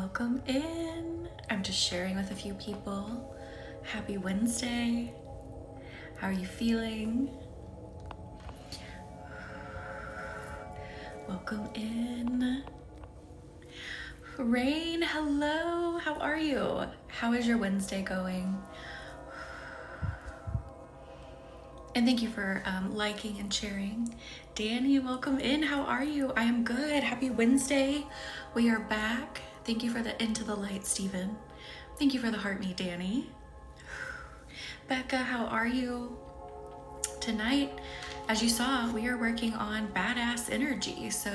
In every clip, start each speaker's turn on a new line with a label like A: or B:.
A: Welcome in. I'm just sharing with a few people. Happy Wednesday. How are you feeling? Welcome in. Rain, hello. How are you? How is your Wednesday going? And thank you for liking and sharing. Danny, welcome in. How are you? I am good. Happy Wednesday. We are back. Thank you for the into the light, Stephen. Thank you for the heart me, Danny. Becca, how are you? Tonight, as you saw, we are working on badass energy. So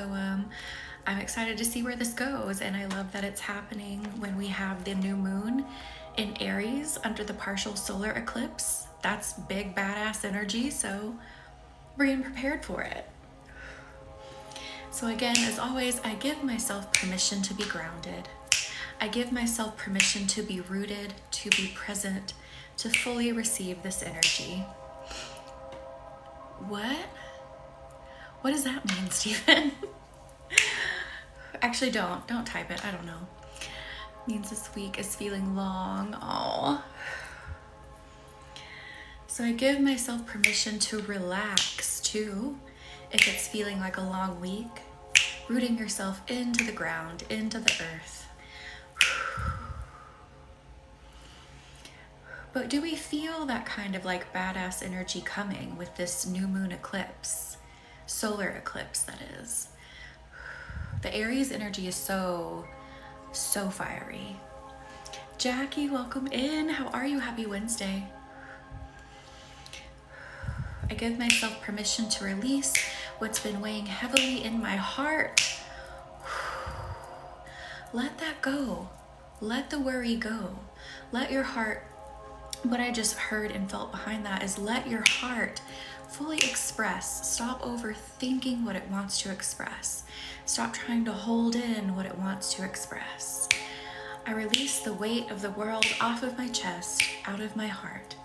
A: I'm excited to see where this goes. And I love that it's happening when we have the new moon in Aries under the partial solar eclipse. That's big badass energy. So we're getting prepared for it. So again, as always, I give myself permission to be grounded. I give myself permission to be rooted, to be present, to fully receive this energy. What? What does that mean, Stephen? Actually, don't type it. I don't know. It means this week is feeling long. Oh. So I give myself permission to relax too. If it's feeling like a long week, rooting yourself into the ground, into the earth. But do we feel that kind of like badass energy coming with this new moon eclipse? Solar eclipse, that is. The Aries energy is so fiery. Jackie, welcome in. How are you? Happy Wednesday. I give myself permission to release what's been weighing heavily in my heart. Let that go. Let the worry go. Let your heart, what I just heard and felt behind that is let your heart fully express. Stop overthinking what it wants to express. Stop trying to hold in what it wants to express. I release the weight of the world off of my chest, out of my heart.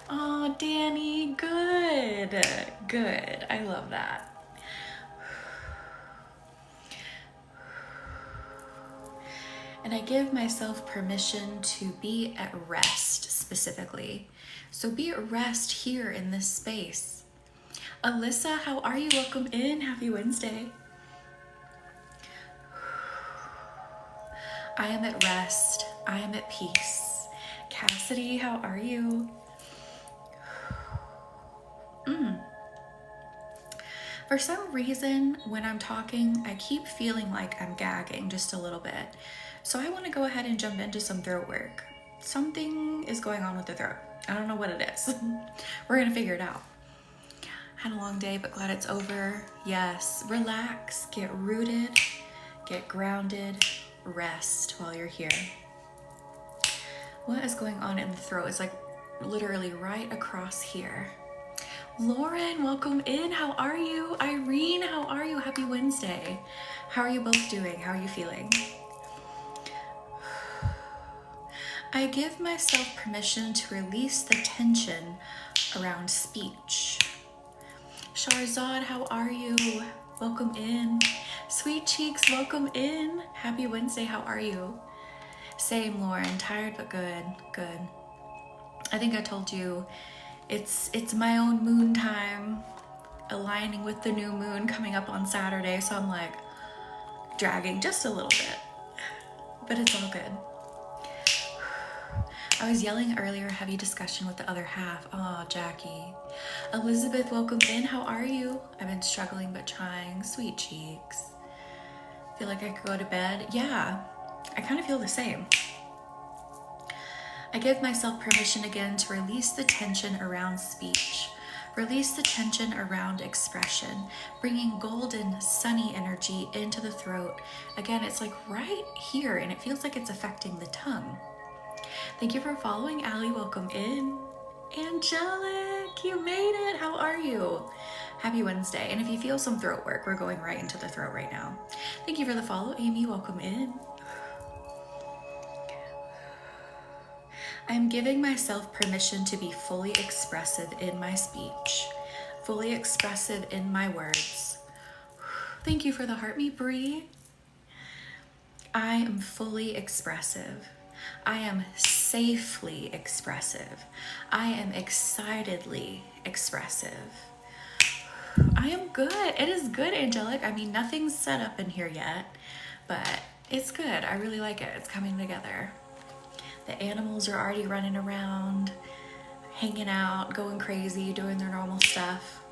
A: Oh, Danny, good. I love that. And I give myself permission to be at rest specifically. So be at rest here in this space. Alyssa, how are you? Welcome in. Happy Wednesday. I am at rest. I am at peace. Cassidy, how are you? For some reason, when I'm talking, I keep feeling like I'm gagging just a little bit. So I want to go ahead and jump into some throat work. Something is going on with the throat. I don't know what it is. We're going to figure it out. Had a long day, but glad it's over. Yes, relax, get rooted, get grounded, rest while you're here. What is going on in the throat? It's like literally right across here. Lauren, welcome in. How are you? Irene, how are you? Happy Wednesday. How are you both doing? How are you feeling? I give myself permission to release the tension around speech. Sharzad, how are you? Welcome in. Sweet Cheeks, welcome in. Happy Wednesday, how are you? Same, Lauren. Tired but good. I think I told you it's my own moon time, aligning with the new moon coming up on Saturday, so I'm like dragging just a little bit, but it's all good. I was yelling earlier, heavy discussion with the other half. Oh, Jackie. Elizabeth, welcome in. How are you? I've been struggling but trying. Sweet Cheeks. Feel like I could go to bed? Yeah, I kind of feel the same. I give myself permission again to release the tension around speech. Release the tension around expression, bringing golden, sunny energy into the throat. Again, it's like right here, and it feels like it's affecting the tongue. Thank you for following, Allie. Welcome in. Angelic, you made it. How are you? Happy Wednesday. And if you feel some throat work, we're going right into the throat right now. Thank you for the follow, Amy. Welcome in. I'm giving myself permission to be fully expressive in my speech, fully expressive in my words. Thank you for the heart me, Bree. I am fully expressive. I am safely expressive. I am excitedly expressive. I am good. It is good, angelic. I mean, nothing's set up in here yet, but it's good. I really like it. It's coming together. The animals are already running around, hanging out, going crazy, doing their normal stuff.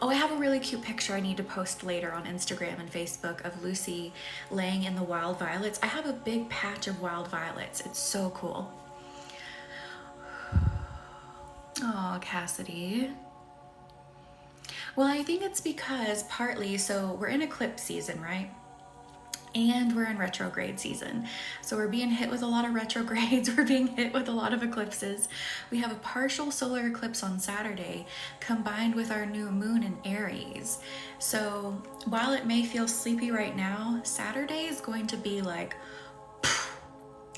A: Oh, I have a really cute picture I need to post later on Instagram and Facebook of Lucy laying in the wild violets. I have a big patch of wild violets. It's so cool. Oh, Cassidy. Well, I think it's because partly, so we're in eclipse season, right? And we're in retrograde season. So we're being hit with a lot of retrogrades. We're being hit with a lot of eclipses. We have a partial solar eclipse on Saturday combined with our new moon in Aries. So while it may feel sleepy right now, Saturday is going to be like,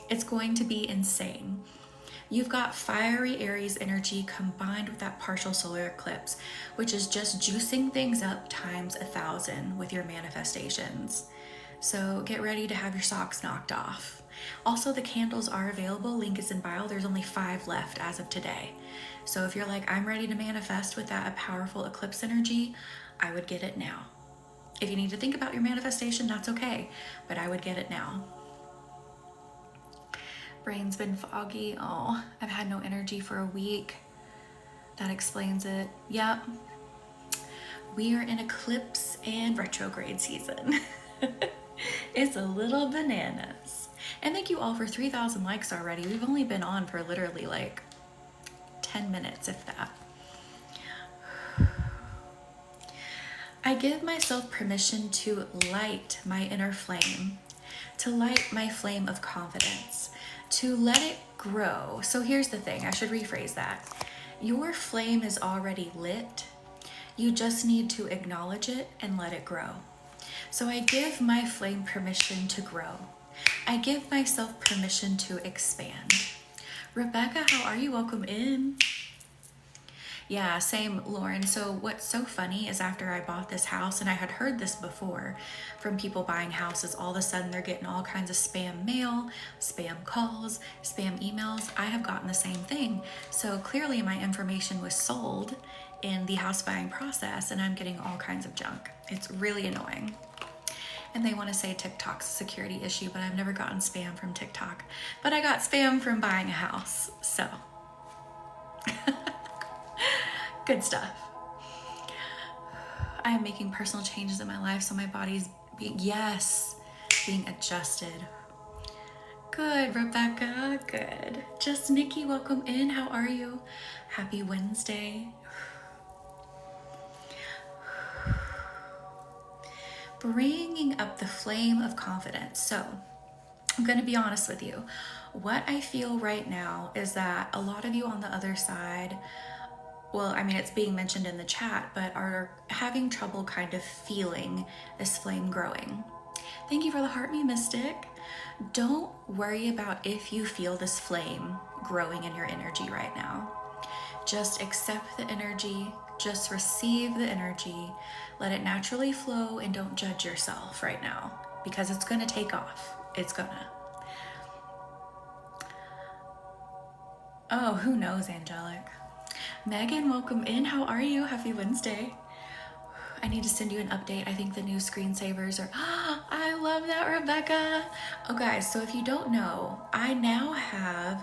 A: it's going to be insane. You've got fiery Aries energy combined with that partial solar eclipse, which is just juicing things up times 1,000 with your manifestations. So get ready to have your socks knocked off. Also, the candles are available. Link is in bio. There's only 5 left as of today. So if you're like, I'm ready to manifest with that powerful eclipse energy, I would get it now. If you need to think about your manifestation, that's okay, but I would get it now. Brain's been foggy. Oh, I've had no energy for a week. That explains it. Yep. We are in eclipse and retrograde season. It's a little bananas. And thank you all for 3,000 likes already. We've only been on for literally like 10 minutes, if that. I give myself permission to light my inner flame, to light my flame of confidence, to let it grow. So here's the thing, I should rephrase that. Your flame is already lit. You just need to acknowledge it and let it grow. So I give my flame permission to grow. I give myself permission to expand. Rebecca, how are you? Welcome in. Yeah, same, Lauren. So what's so funny is after I bought this house, and I had heard this before from people buying houses, all of a sudden they're getting all kinds of spam mail, spam calls, spam emails. I have gotten the same thing. So clearly my information was sold in the house buying process, and I'm getting all kinds of junk. It's really annoying. And they want to say TikTok's a security issue, but I've never gotten spam from TikTok. But I got spam from buying a house, so. Good stuff. I am making personal changes in my life, so my body's being adjusted. Good, Rebecca, good. Just Nikki, welcome in. How are you? Happy Wednesday. Bringing up the flame of confidence. So I'm going to be honest with you. What I feel right now is that a lot of you on the other side, well, I mean, it's being mentioned in the chat, but are having trouble kind of feeling this flame growing. Thank you for the heart, me mystic. Don't worry about if you feel this flame growing in your energy right now. Just accept the energy, just receive the energy, let it naturally flow, and don't judge yourself right now because it's gonna take off. It's gonna. Oh, who knows, angelic. Megan, welcome in. How are you? Happy Wednesday. I need to send you an update. I think the new screensavers are, I love that, Rebecca. Oh guys, so if you don't know, I now have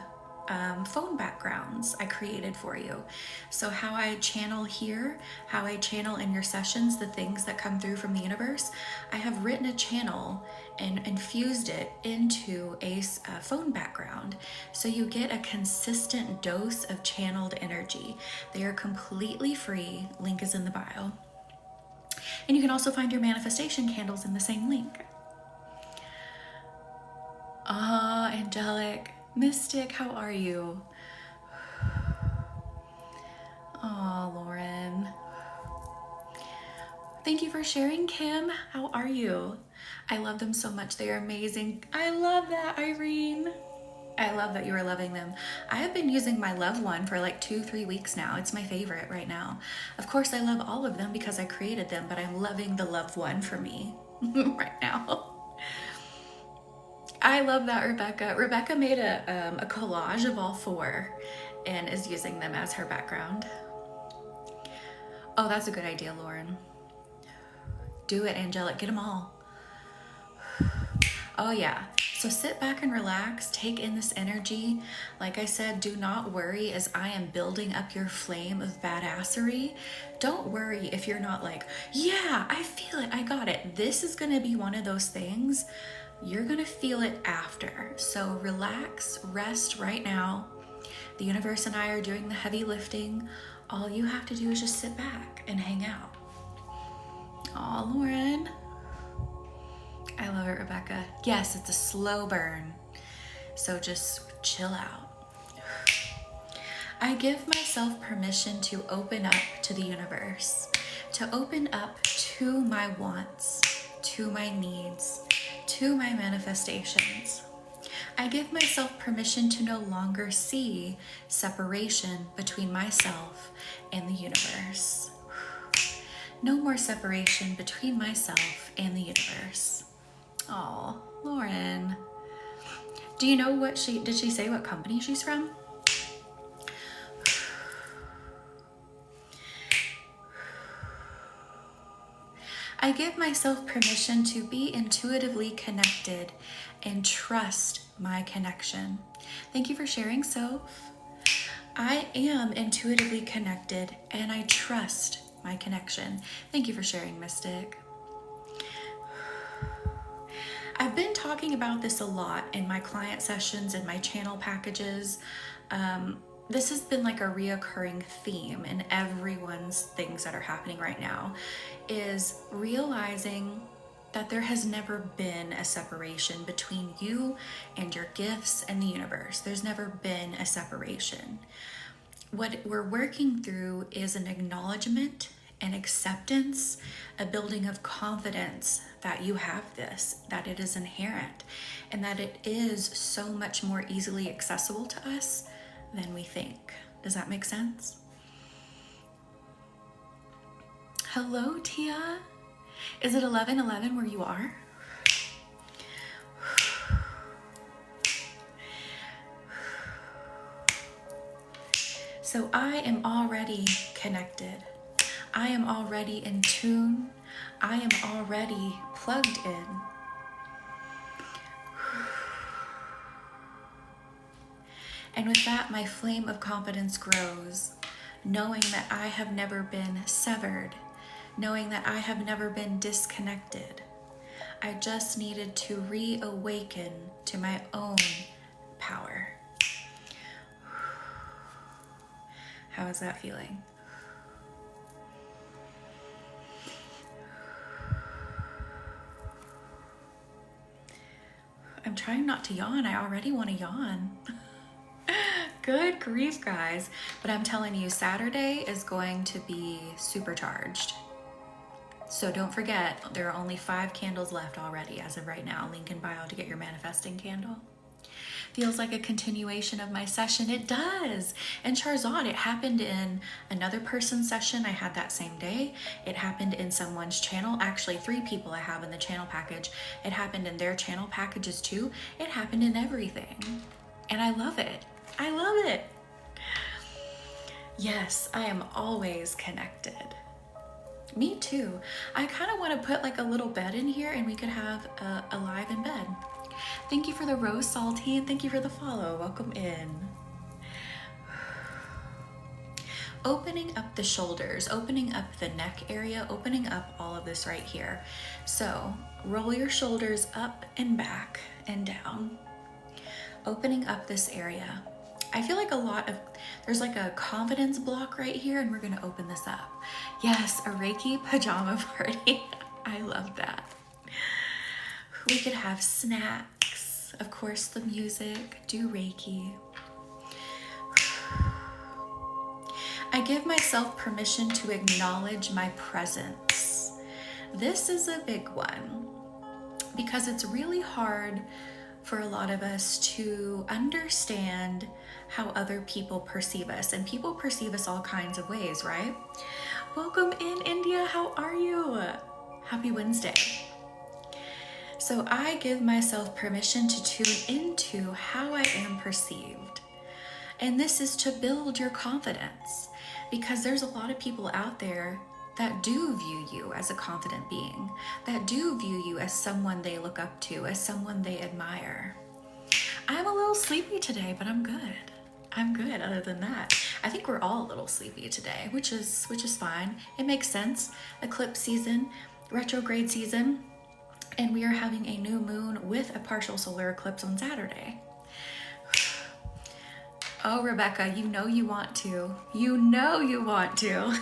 A: phone backgrounds I created for you. So how I channel here, how I channel in your sessions, the things that come through from the universe, I have written a channel and infused it into a phone background. So you get a consistent dose of channeled energy. They are completely free. Link is in the bio. And you can also find your manifestation candles in the same link. Angelic, mystic, how are you? Oh, Lauren. Thank you for sharing, Kim. How are you? I love them so much. They are amazing. I love that, Irene. I love that you are loving them. I have been using my Love one for like 2-3 weeks now. It's my favorite right now. Of course, I love all of them because I created them, but I'm loving the Love one for me right now. I love that, Rebecca. Rebecca made a collage of all 4 and is using them as her background. Oh, that's a good idea, Lauren. Do it, Angelic. Get them all. Oh, yeah. So sit back and relax. Take in this energy. Like I said, do not worry as I am building up your flame of badassery. Don't worry if you're not like, yeah, I feel it. I got it. This is going to be one of those things. You're going to feel it after. So relax, rest right now. The universe and I are doing the heavy lifting. All you have to do is just sit back and hang out. Aw, Lauren. I love it, Rebecca. Yes, it's a slow burn. So just chill out. I give myself permission to open up to the universe, to open up to my wants, to my needs, to my manifestations. I give myself permission to no longer see separation between myself and the universe. No more separation between myself and the universe. Oh, Lauren. Do you know what did she say what company she's from? I give myself permission to be intuitively connected and trust my connection. Thank you for sharing, Soph. I am intuitively connected and I trust my connection. Thank you for sharing, Mystic. I've been talking about this a lot in my client sessions and my channel packages. This has been like a reoccurring theme in everyone's things that are happening right now, is realizing that there has never been a separation between you and your gifts and the universe. There's never been a separation. What we're working through is an acknowledgement and acceptance, a building of confidence that you have this, that it is inherent, and that it is so much more easily accessible to us than we think. Does that make sense? Hello, Tia. Is it 11:11 where you are? So I am already connected. I am already in tune. I am already plugged in. And with that, my flame of confidence grows, knowing that I have never been severed, knowing that I have never been disconnected. I just needed to reawaken to my own power. How is that feeling? I'm trying not to yawn. I already want to yawn. Good grief, guys. But I'm telling you, Saturday is going to be supercharged. So don't forget, there are only 5 candles left already as of right now. Link in bio to get your manifesting candle. Feels like a continuation of my session. It does. And Charzad, it happened in another person's session I had that same day. It happened in someone's channel. Actually, 3 people I have in the channel package. It happened in their channel packages too. It happened in everything. And I love it. I love it. Yes, I am always connected. Me too. I kind of want to put like a little bed in here and we could have a live in bed. Thank you for the rose, Salty, and thank you for the follow. Welcome in. Opening up the shoulders, opening up the neck area, opening up all of this right here. So roll your shoulders up and back and down. Opening up this area. I feel like there's like a confidence block right here, and we're gonna open this up. Yes, a Reiki pajama party. I love that. We could have snacks, of course, the music, do Reiki. I give myself permission to acknowledge my presence. This is a big one because it's really hard for a lot of us to understand how other people perceive us, and people perceive us all kinds of ways, right? Welcome in, India. How are you? Happy Wednesday. So I give myself permission to tune into how I am perceived. And this is to build your confidence, because there's a lot of people out there that do view you as a confident being, that do view you as someone they look up to, as someone they admire. I'm a little sleepy today, but I'm good. I'm good other than that. I think we're all a little sleepy today, which is fine. It makes sense. Eclipse season, retrograde season, and we are having a new moon with a partial solar eclipse on Saturday. Oh, Rebecca, you know you want to. You know you want to.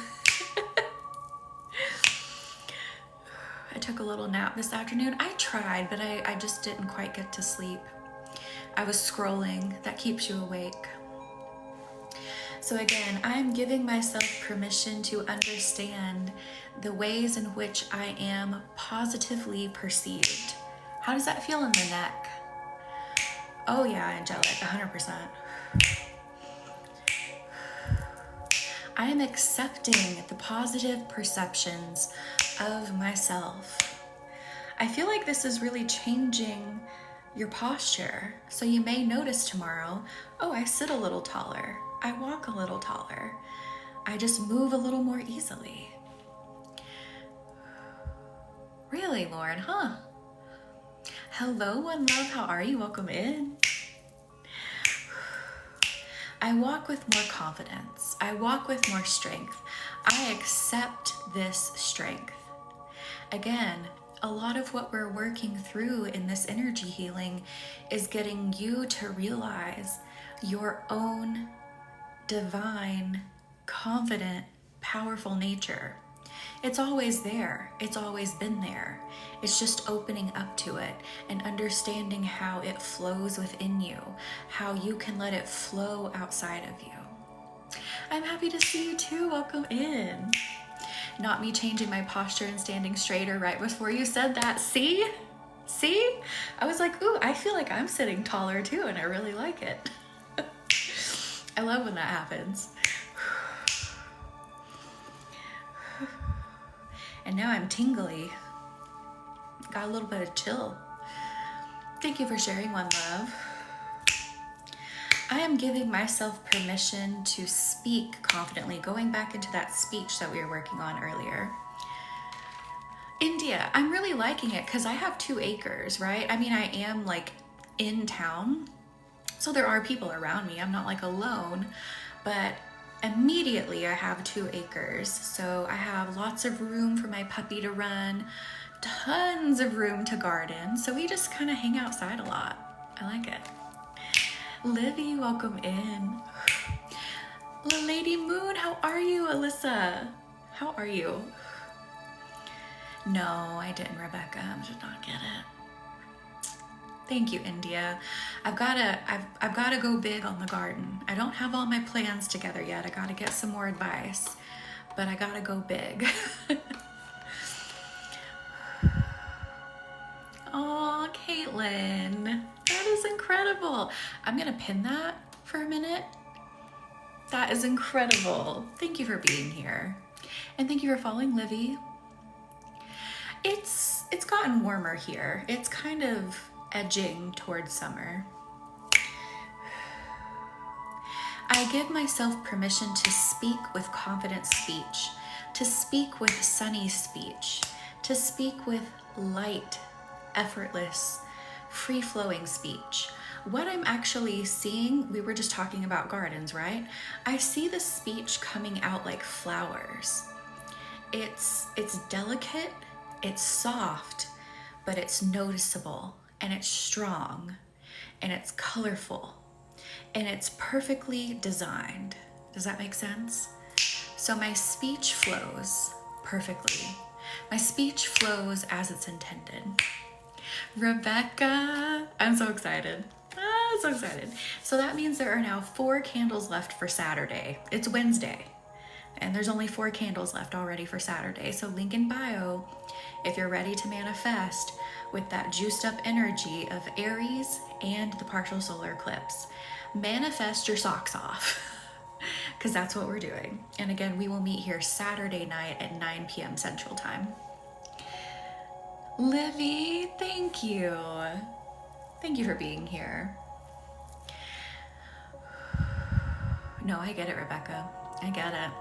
A: I took a little nap this afternoon. I tried, but I just didn't quite get to sleep. I was scrolling. That keeps you awake. So again, I'm giving myself permission to understand the ways in which I am positively perceived. How does that feel in the neck? Oh yeah, angelic, 100%. I am accepting the positive perceptions of myself. I feel like this is really changing your posture. So you may notice tomorrow, oh, I sit a little taller. I walk a little taller. I just move a little more easily. Really, Lauren, huh? Hello, one love, how are you? Welcome in. I walk with more confidence. I walk with more strength. I accept this strength. Again, a lot of what we're working through in this energy healing is getting you to realize your own divine, confident, powerful nature. It's always there. It's always been there. It's just opening up to it and understanding how it flows within you, how you can let it flow outside of you. I'm happy to see you too. Welcome in. Not me changing my posture and standing straighter right before you said that. See? See? I was like, ooh, I feel like I'm sitting taller too, and I really like it. I love when that happens. And now I'm tingly. Got a little bit of chill. Thank you for sharing, one love. I am giving myself permission to speak confidently, going back into that speech that we were working on earlier. India, I'm really liking it because I have 2 acres, right? I mean, I am like in town, so there are people around me. I'm not like alone, but immediately I have 2 acres. So I have lots of room for my puppy to run, tons of room to garden. So we just kind of hang outside a lot. I like it. Livy, welcome in. Lady Moon, how are you? Alyssa, how are you? No, I didn't, Rebecca. I did not get it. Thank you, India. I've gotta go big on the garden. I don't have all my plans together yet. I gotta get some more advice, but I gotta go big. Oh, Caitlin, that is incredible. I'm gonna pin that for a minute. That is incredible. Thank you for being here. And thank you for following Livy. It's gotten warmer here. It's kind of edging towards summer. I give myself permission to speak with confident speech, to speak with sunny speech, to speak with light, effortless, free-flowing speech. What I'm actually seeing, we were just talking about gardens, right? I see the speech coming out like flowers. It's delicate, it's soft, but it's noticeable, and it's strong, and it's colorful, and it's perfectly designed. Does that make sense? So my speech flows perfectly. My speech flows as it's intended. Rebecca, I'm so excited. So excited. So that means there are now 4 candles left for Saturday. It's Wednesday, and there's only 4 candles left already for Saturday. So link in bio if you're ready to manifest with that juiced up energy of Aries and the partial solar eclipse. Manifest your socks off, because that's what we're doing. And again, we will meet here Saturday night at 9 p.m. Central Time. Livy, thank you. Thank you for being here. No, I get it, Rebecca. I get it.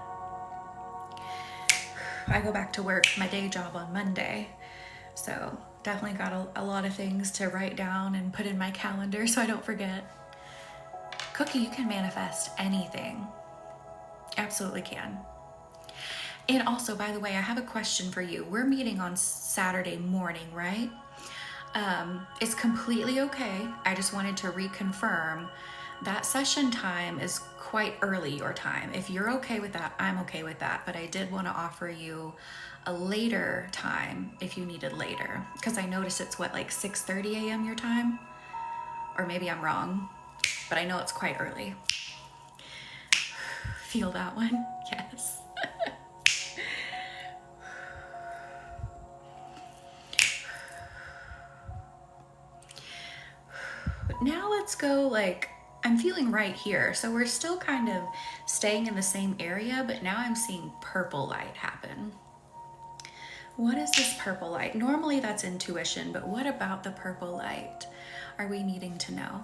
A: I go back to work, my day job on Monday. So definitely got a lot of things to write down and put in my calendar so I don't forget. Cookie, you can manifest anything. Absolutely can. And also, by the way, I have a question for you. We're meeting on Saturday morning, right? It's completely okay. I just wanted to reconfirm that session time is quite early your time. If you're okay with that, I'm okay with that. But I did want to offer you a later time if you needed later, because I noticed it's what, like 6:30 a.m. your time? Or maybe I'm wrong, but I know it's quite early. Feel that one? Yes. Now let's go, like, I'm feeling right here. So we're still kind of staying in the same area, but now I'm seeing purple light happen. What is this purple light? Normally that's intuition, but what about the purple light are we needing to know?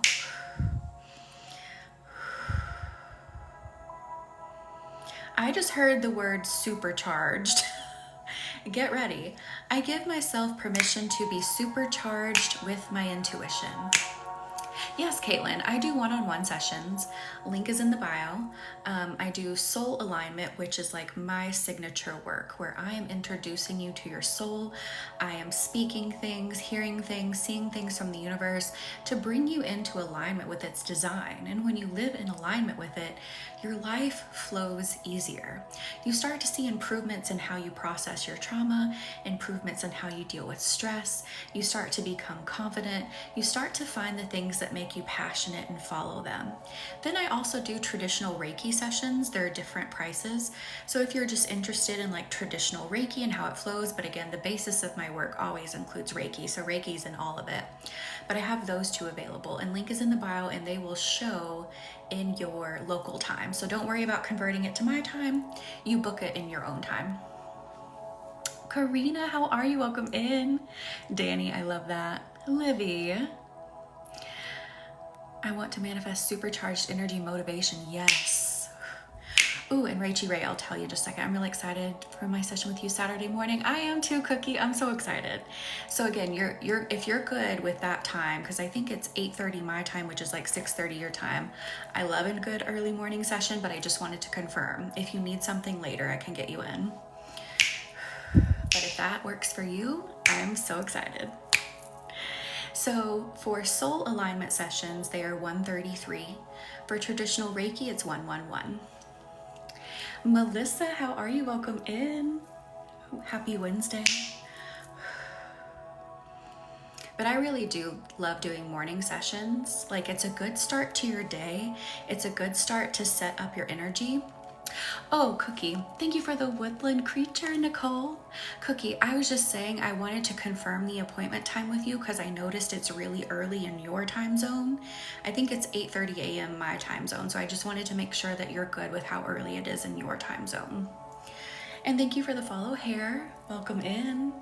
A: I just heard the word supercharged. Get ready. I give myself permission to be supercharged with my intuition. Yes, Caitlin, I do one-on-one sessions. Link is in the bio. I do soul alignment, which is like my signature work, where I am introducing you to your soul. I am speaking things, hearing things, seeing things from the universe to bring you into alignment with its design. And when you live in alignment with it, your life flows easier. You start to see improvements in how you process your trauma, improvements in how you deal with stress. You start to become confident. You start to find the things that make you passionate and follow them. Then I also do traditional Reiki sessions. There are different prices. So if you're just interested in like traditional Reiki and how it flows, but again, the basis of my work always includes Reiki. So Reiki's in all of it. But I have those two available, and link is in the bio, and they will show in your local time. So don't worry about converting it to my time. You book it in your own time. Karina, how are you? Welcome in. Danny, I love that. Livy, I want to manifest supercharged energy motivation. Yes. Ooh, and Rachie Ray, I'll tell you in just a second. I'm really excited for my session with you Saturday morning. I am too, Cookie. I'm so excited. So again, if you're good with that time, because I think it's 8:30 my time, which is like 6:30 your time. I love a good early morning session, but I just wanted to confirm. If you need something later, I can get you in. But if that works for you, I'm so excited. So for soul alignment sessions, they are 133. For traditional Reiki, it's 111. Melissa, how are you? Welcome in. Happy Wednesday. But I really do love doing morning sessions. Like, it's a good start to your day. It's a good start to set up your energy. Oh, Cookie, thank you for the woodland creature, Nicole. Cookie, I was just saying I wanted to confirm the appointment time with you because I noticed it's really early in your time zone. I think it's 8:30 a.m. my time zone, so I just wanted to make sure that you're good with how early it is in your time zone. And thank you for the follow, Hair. Welcome in.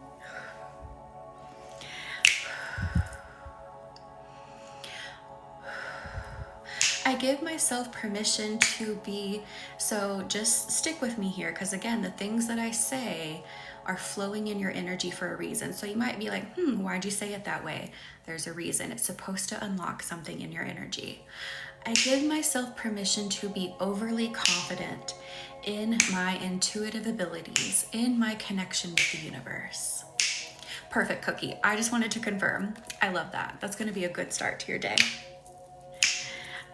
A: I give myself permission to be, so just stick with me here, because again, the things that I say are flowing in your energy for a reason. So you might be like, why'd you say it that way? There's a reason. It's supposed to unlock something in your energy. I give myself permission to be overly confident in my intuitive abilities, in my connection with the universe. Perfect, Cookie. I just wanted to confirm. I love that. That's going to be a good start to your day.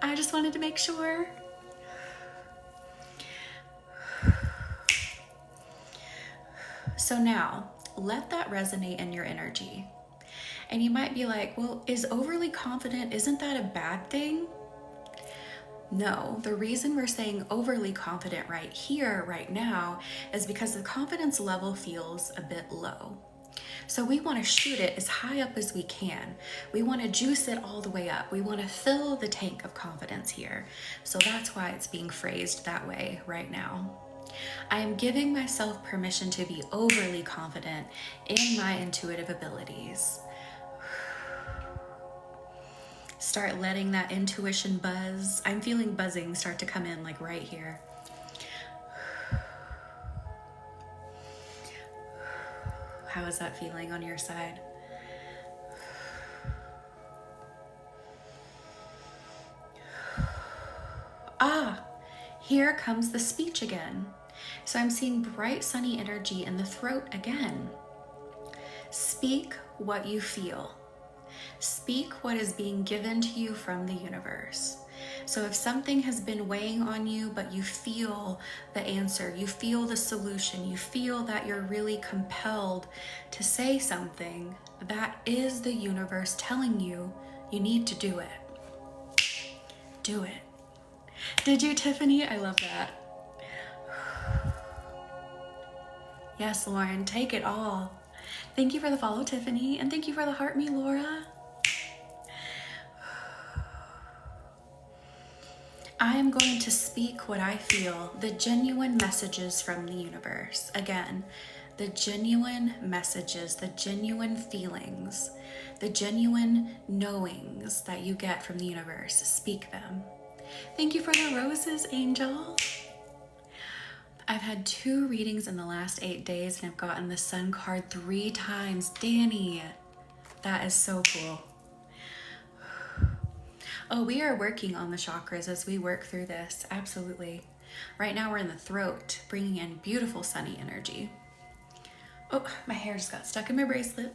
A: I just wanted to make sure. So now, let that resonate in your energy. And you might be like, well, is overly confident, isn't that a bad thing? No, the reason we're saying overly confident right here, right now, is because the confidence level feels a bit low. So we want to shoot it as high up as we can. We want to juice it all the way up. We want to fill the tank of confidence here. So that's why it's being phrased that way right now. I am giving myself permission to be overly confident in my intuitive abilities. Start letting that intuition buzz. I'm feeling buzzing start to come in like right here. How is that feeling on your side? Ah, here comes the speech again. So I'm seeing bright, sunny energy in the throat again. Speak what you feel. Speak what is being given to you from the universe. So if something has been weighing on you, but you feel the answer, you feel the solution, you feel that you're really compelled to say something, that is the universe telling you you need to do it. Do it. Did you, Tiffany? I love that. Yes, Lauren, take it all. Thank you for the follow, Tiffany, and thank you for the heart me, Laura. I am going to speak what I feel, the genuine messages from the universe. Again, the genuine messages, the genuine feelings, the genuine knowings that you get from the universe. Speak them. Thank you for the roses, Angel. I've had 2 readings in the last 8 days and I've gotten the Sun card 3 times. Danny, that is so cool. Oh, we are working on the chakras as we work through this. Absolutely. Right now we're in the throat, bringing in beautiful sunny energy. Oh, my hair just got stuck in my bracelet.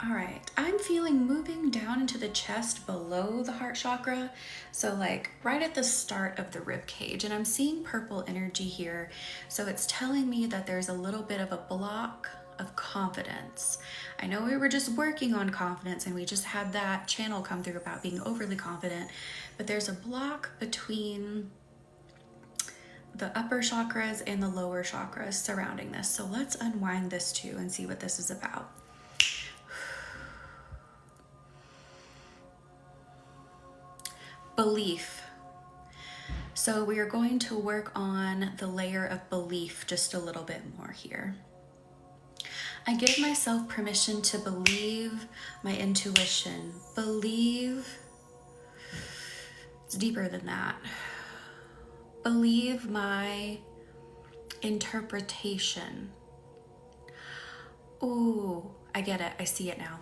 A: All right, I'm feeling moving down into the chest below the heart chakra. So like right at the start of the rib cage, and I'm seeing purple energy here. So it's telling me that there's a little bit of a block of confidence. I know we were just working on confidence and we just had that channel come through about being overly confident, but there's a block between the upper chakras and the lower chakras surrounding this. So let's unwind this too and see what this is about. Belief. So we are going to work on the layer of belief just a little bit more here. I give myself permission to believe my intuition. Believe, it's deeper than that. Believe my interpretation. Ooh, I get it. I see it now.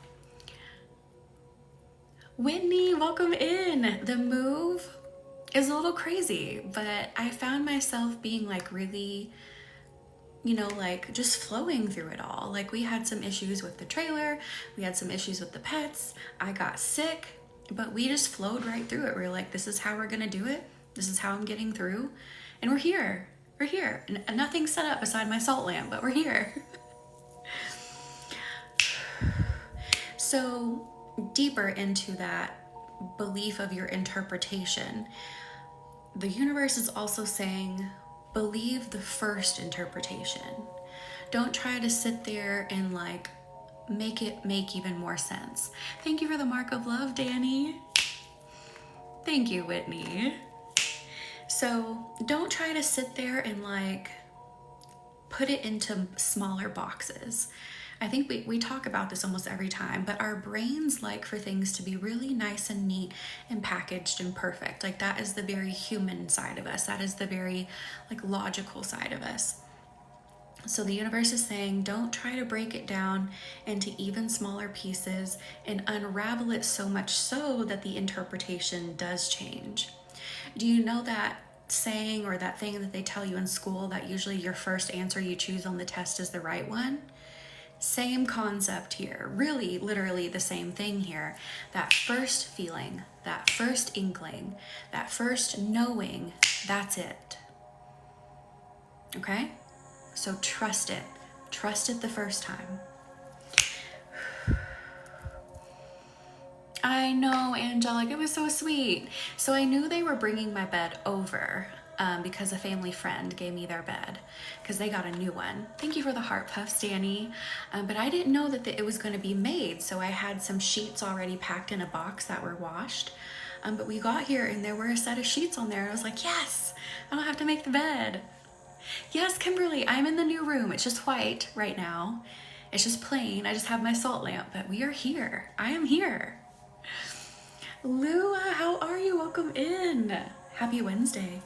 A: Whitney, welcome in. The move is a little crazy, but I found myself being like really, you know, like just flowing through it all. Like we had some issues with the trailer, we had some issues with the pets, I got sick, but we just flowed right through it. We were like, this is how we're gonna do it. This is how I'm getting through. And we're here. We're here. And nothing's set up beside my salt lamp, but we're here. So deeper into that belief of your interpretation, the universe is also saying, believe the first interpretation. Don't try to sit there and like make it make even more sense. Thank you for the mark of love, Danny. Thank you, Whitney. So don't try to sit there and like put it into smaller boxes. I think we talk about this almost every time, but our brains like for things to be really nice and neat and packaged and perfect. Like that is the very human side of us. That is the very like logical side of us. So the universe is saying, don't try to break it down into even smaller pieces and unravel it so much so that the interpretation does change. Do you know that saying or that thing that they tell you in school that usually your first answer you choose on the test is the right one? Same concept here, really literally the same thing here. That first feeling, that first inkling, that first knowing, that's it. Okay? So trust it. Trust it the first time. I know, Angelic, it was so sweet. So I knew they were bringing my bed over because a family friend gave me their bed because they got a new one. Thank you for the heart puffs, Danny. But I didn't know that it was going to be made. So I had some sheets already packed in a box that were washed. But we got here and there were a set of sheets on there. And I was like, yes, I don't have to make the bed. Yes, Kimberly, I'm in the new room. It's just white right now. It's just plain. I just have my salt lamp, but we are here. I am here. Lua, how are you? Welcome in. Happy Wednesday.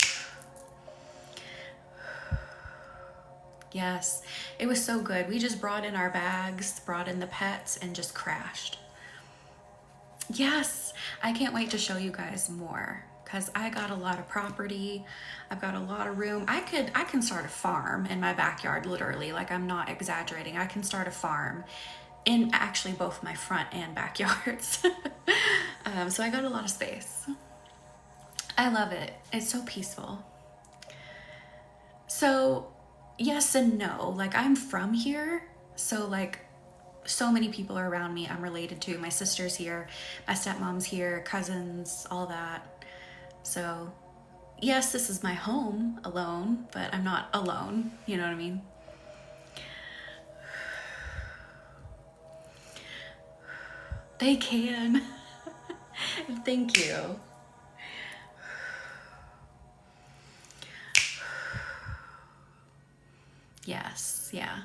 A: Yes, it was so good. We just brought in our bags, brought in the pets, and just crashed. Yes, I can't wait to show you guys more because I got a lot of property. I've got a lot of room. I can start a farm in my backyard, literally. Like, I'm not exaggerating. I can start a farm in actually both my front and backyards. So I got a lot of space. I love it. It's so peaceful. So yes and no. Like, I'm from here, so like so many people are around me I'm related to. My sister's here, my stepmom's here, cousins, all that. So yes, this is my home alone, but I'm not alone. You know what I mean? They can. Thank you. Yes, yeah.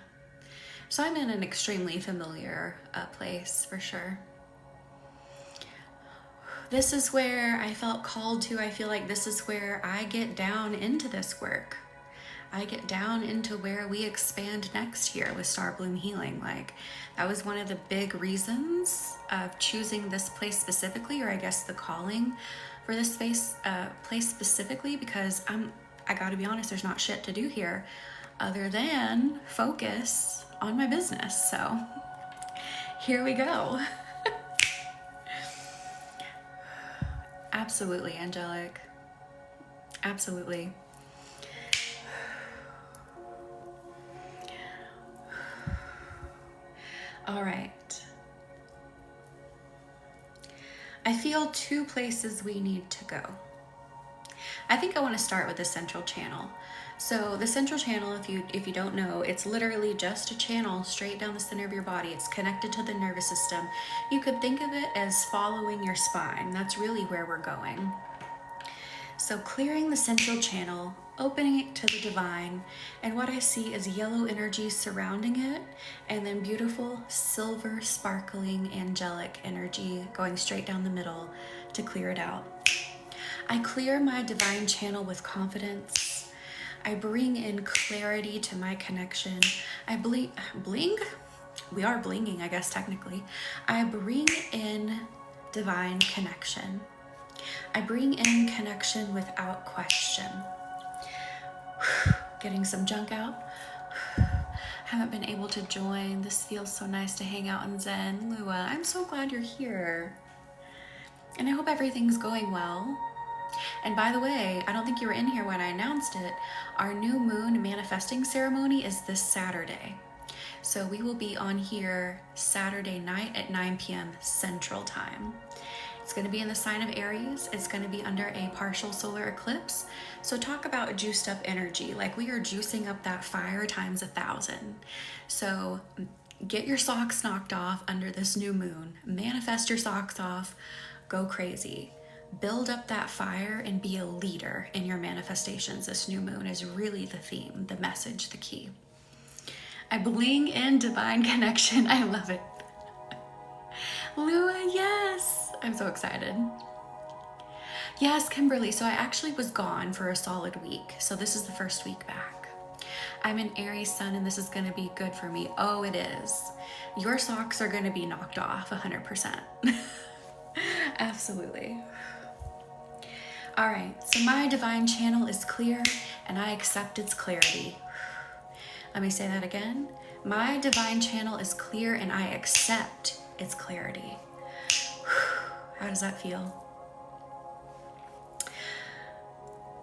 A: So I'm in an extremely familiar place for sure. This is where I felt called to. I feel like this is where I get down into this work. I get down into where we expand next here with StarBloom Healing. Like, that was one of the big reasons of choosing this place specifically, or I guess the calling for this place specifically, because I gotta be honest, there's not shit to do here other than focus on my business. So here we go. Absolutely, angelic. Absolutely. All right. I feel two places we need to go. I think I want to start with the central channel. So the central channel, if you don't know, it's literally just a channel straight down the center of your body. It's connected to the nervous system. You could think of it as following your spine. That's really where we're going. So clearing the central channel, opening it to the divine, and what I see is yellow energy surrounding it, and then beautiful silver sparkling angelic energy going straight down the middle to clear it out. I clear my divine channel with confidence. I bring in clarity to my connection. I bling? We are blinging, I guess, technically. I bring in divine connection. I bring in connection without question. Getting some junk out. Haven't been able to join. This feels so nice to hang out in Zen. Lua, I'm so glad you're here. And I hope everything's going well. And by the way, I don't think you were in here when I announced it. Our new moon manifesting ceremony is this Saturday. So we will be on here Saturday night at 9 p.m. Central Time. It's going to be in the sign of Aries. It's going to be under a partial solar eclipse. So talk about juiced up energy. Like, we are juicing up that fire times 1,000. So get your socks knocked off under this new moon. Manifest your socks off. Go crazy. Build up that fire and be a leader in your manifestations. This new moon is really the theme, the message, the key. I bling in divine connection. I love it. Lua, yes. I'm so excited. Yes, Kimberly. So I actually was gone for a solid week. So this is the first week back. I'm an Aries sun and this is going to be good for me. Oh, it is. Your socks are going to be knocked off 100%. Absolutely. All right, so my divine channel is clear and I accept its clarity. Let me say that again. My divine channel is clear and I accept its clarity. How does that feel?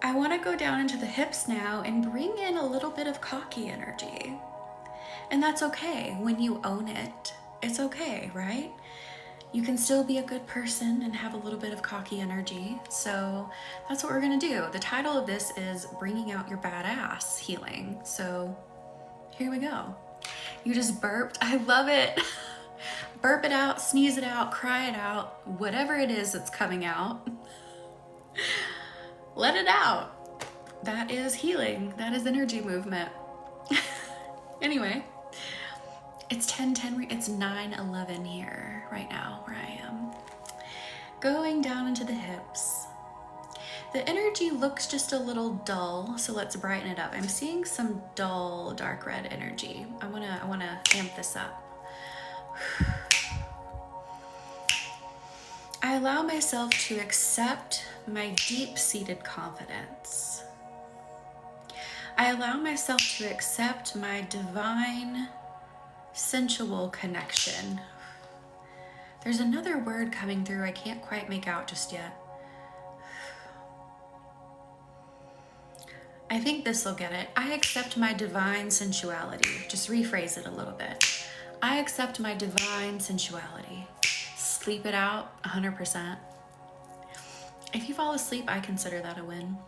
A: I want to go down into the hips now and bring in a little bit of cocky energy. And that's okay. When you own it, it's okay, right? You can still be a good person and have a little bit of cocky energy. So that's what we're gonna do. The title of this is Bringing Out Your Badass Healing. So here we go. You just burped. I love it. Burp it out, sneeze it out, cry it out, whatever it is that's coming out. Let it out. That is healing. That is energy movement. Anyway, it's 10:10. It's 9:11 here right now where I am. Going down into the hips. The energy looks just a little dull, so let's brighten it up. I'm seeing some dull, dark red energy. I wanna amp this up. I allow myself to accept my deep-seated confidence. I allow myself to accept my divine, sensual connection. There's another word coming through I can't quite make out just yet. I think this will get it. I accept my divine sensuality. Just rephrase it a little bit. I accept my divine sensuality. Sleep it out 100%. If you fall asleep, I consider that a win.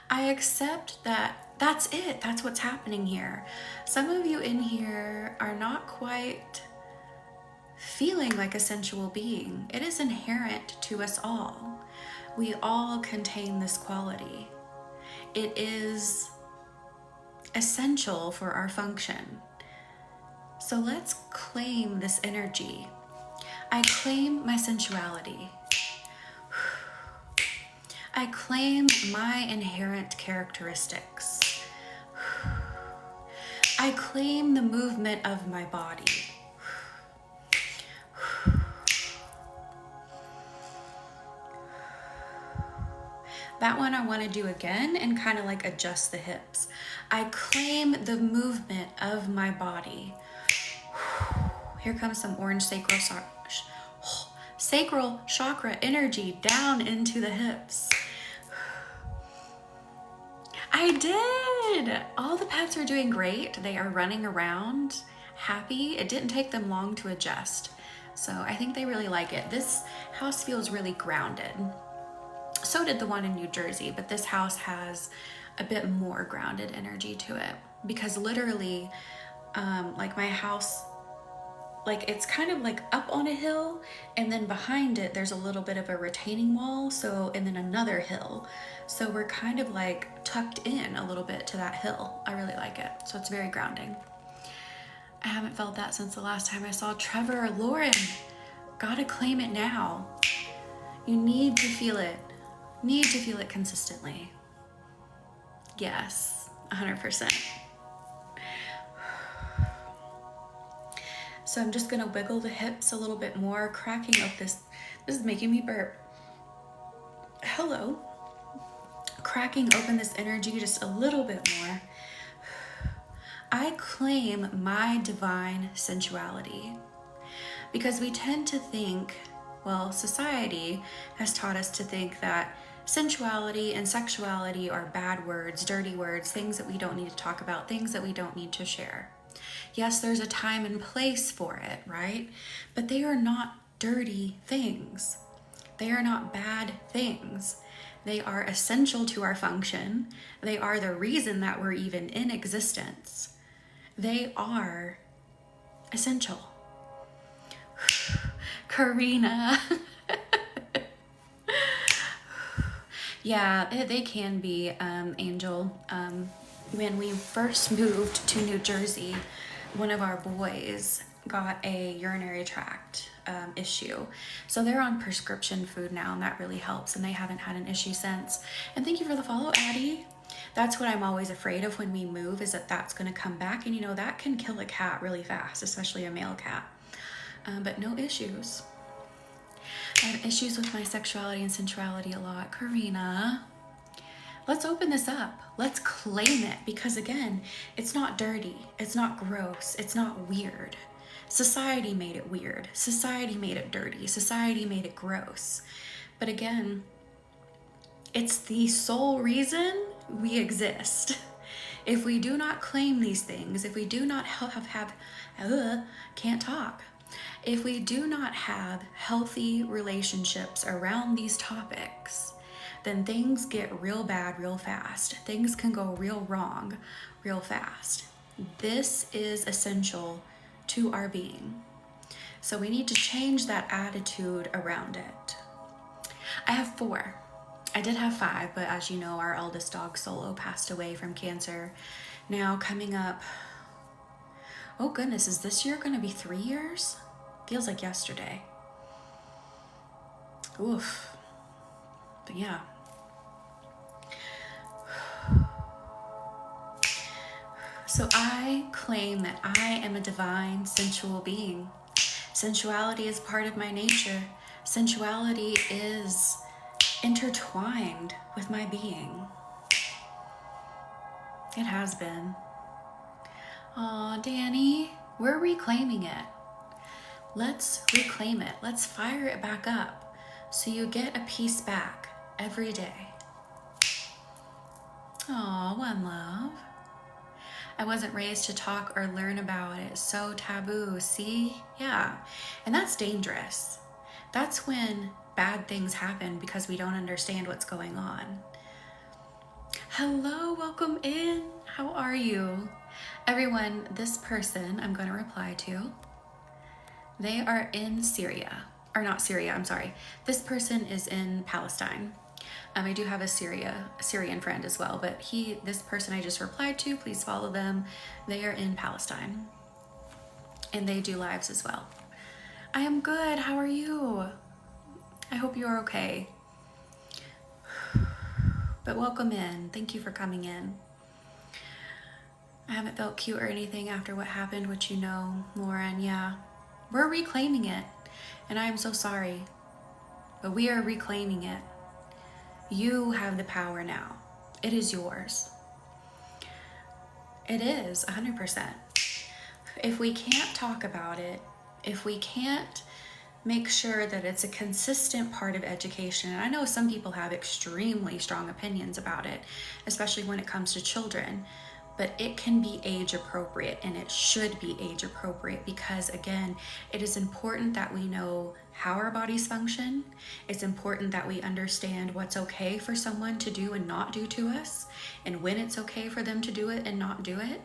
A: I accept that that's it. That's what's happening here. Some of you in here are not quite feeling like a sensual being. It is inherent to us all. We all contain this quality. It is essential for our function. So let's claim this energy. I claim my sensuality. I claim my inherent characteristics. I claim the movement of my body. That one I want to do again and kind of like adjust the hips. I claim the movement of my body. Here comes some orange sacral chakra energy down into the hips. I did! All the pets are doing great. They are running around happy. It didn't take them long to adjust. So I think they really like it. This house feels really grounded. So did the one in New Jersey, but this house has a bit more grounded energy to it because literally, like my house, like it's kind of like up on a hill and then behind it, there's a little bit of a retaining wall. So, and then another hill. So we're kind of like tucked in a little bit to that hill. I really like it. So it's very grounding. I haven't felt that since the last time I saw Trevor or Lauren. Gotta claim it now. You need to feel it. Need to feel it consistently. Yes, 100%. So I'm just gonna wiggle the hips a little bit more, cracking up this is making me burp. Hello. Cracking open this energy just a little bit more. I claim my divine sensuality because we tend to think, well, society has taught us to think that sensuality and sexuality are bad words, dirty words, things that we don't need to talk about, things that we don't need to share. Yes, there's a time and place for it, right? But they are not dirty things. They are not bad things. They are essential to our function. They are the reason that we're even in existence. They are essential. Karina. Yeah, they can be, Angel. When we first moved to New Jersey, one of our boys got a urinary tract issue. So they're on prescription food now, and that really helps, and they haven't had an issue since. And thank you for the follow, Addie. That's what I'm always afraid of when we move, is that that's going to come back, and you know, that can kill a cat really fast, especially a male cat. But no issues. I have issues with my sexuality and sensuality a lot. Karina, let's open this up. Let's claim it, because again, it's not dirty. It's not gross. It's not weird. Society made it weird. Society made it dirty. Society made it gross. But again, it's the sole reason we exist. If we do not claim these things, if we do not can't talk. If we do not have healthy relationships around these topics, then things get real bad real fast. Things can go real wrong real fast. This is essential to our being. So we need to change that attitude around it. I have 4. I did have 5, but as you know, our eldest dog, Solo, passed away from cancer. Now coming up, oh goodness, is this year going to be 3 years? Feels like yesterday. Oof. But yeah. So I claim that I am a divine, sensual being. Sensuality is part of my nature. Sensuality is intertwined with my being. It has been. Aw, Danny, we're reclaiming it. Let's reclaim it. Let's fire it back up so you get a piece back every day. Aw, one love. I wasn't raised to talk or learn about it. So taboo. See? Yeah. And that's dangerous. That's when bad things happen because we don't understand what's going on. Hello, welcome in. How are you? Everyone, this person I'm going to reply to, they are in Syria. Or not Syria, I'm sorry. This person is in Palestine. I do have a Syrian friend as well, but this person I just replied to, please follow them. They are in Palestine and they do lives as well. I am good. How are you? I hope you're okay. But welcome in. Thank you for coming in. I haven't felt cute or anything after what happened, which you know, Lauren. Yeah, we're reclaiming it. And I am so sorry, but we are reclaiming it. You have the power now. It is yours. It is 100%. If we can't talk about it, if we can't make sure that it's a consistent part of education, and I know some people have extremely strong opinions about it, especially when it comes to children, but it can be age appropriate and it should be age appropriate because, again, it is important that we know how our bodies function. It's important that we understand what's okay for someone to do and not do to us, and when it's okay for them to do it and not do it.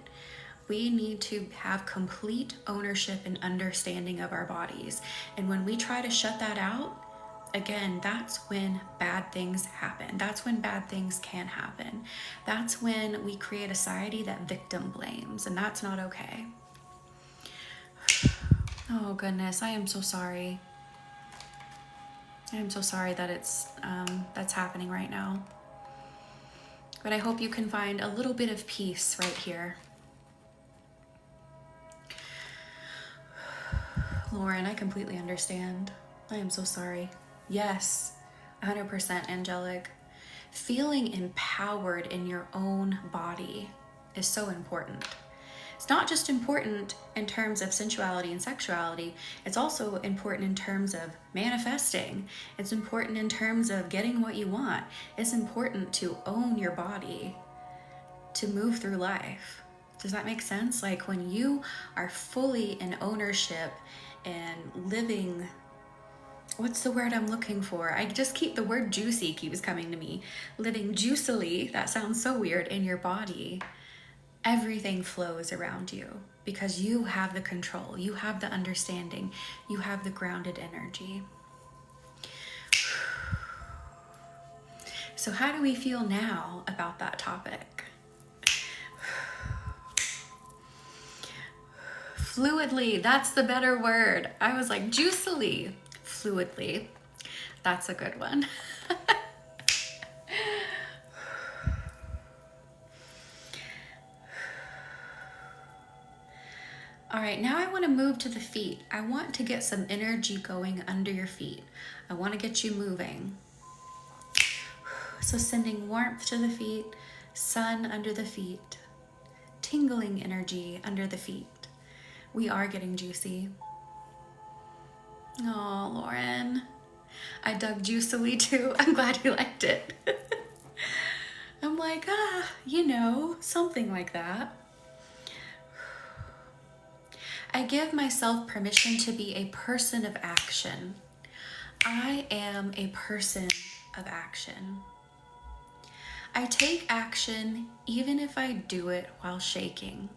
A: We need to have complete ownership and understanding of our bodies. And when we try to shut that out, again, that's when bad things happen. That's when bad things can happen. That's when we create a society that victim blames, and that's not okay. Oh goodness, I am so sorry. I am so sorry that that's happening right now. But I hope you can find a little bit of peace right here. Lauren, I completely understand. I am so sorry. Yes, 100% angelic. Feeling empowered in your own body is so important. It's not just important in terms of sensuality and sexuality, it's also important in terms of manifesting. It's important in terms of getting what you want. It's important to own your body, to move through life. Does that make sense? Like when you are fully in ownership and living, what's the word I'm looking for? The word juicy keeps coming to me. Living juicily, that sounds so weird, in your body. Everything flows around you because you have the control, you have the understanding, you have the grounded energy. So how do we feel now about that topic? Fluidly, that's the better word. I was like, juicily, fluidly. That's a good one. All right, now I want to move to the feet. I want to get some energy going under your feet. I want to get you moving. So sending warmth to the feet, sun under the feet, tingling energy under the feet. We are getting juicy. Oh, Lauren. I dug juicily too. I'm glad you liked it. I'm like, something like that. I give myself permission to be a person of action. I am a person of action. I take action even if I do it while shaking.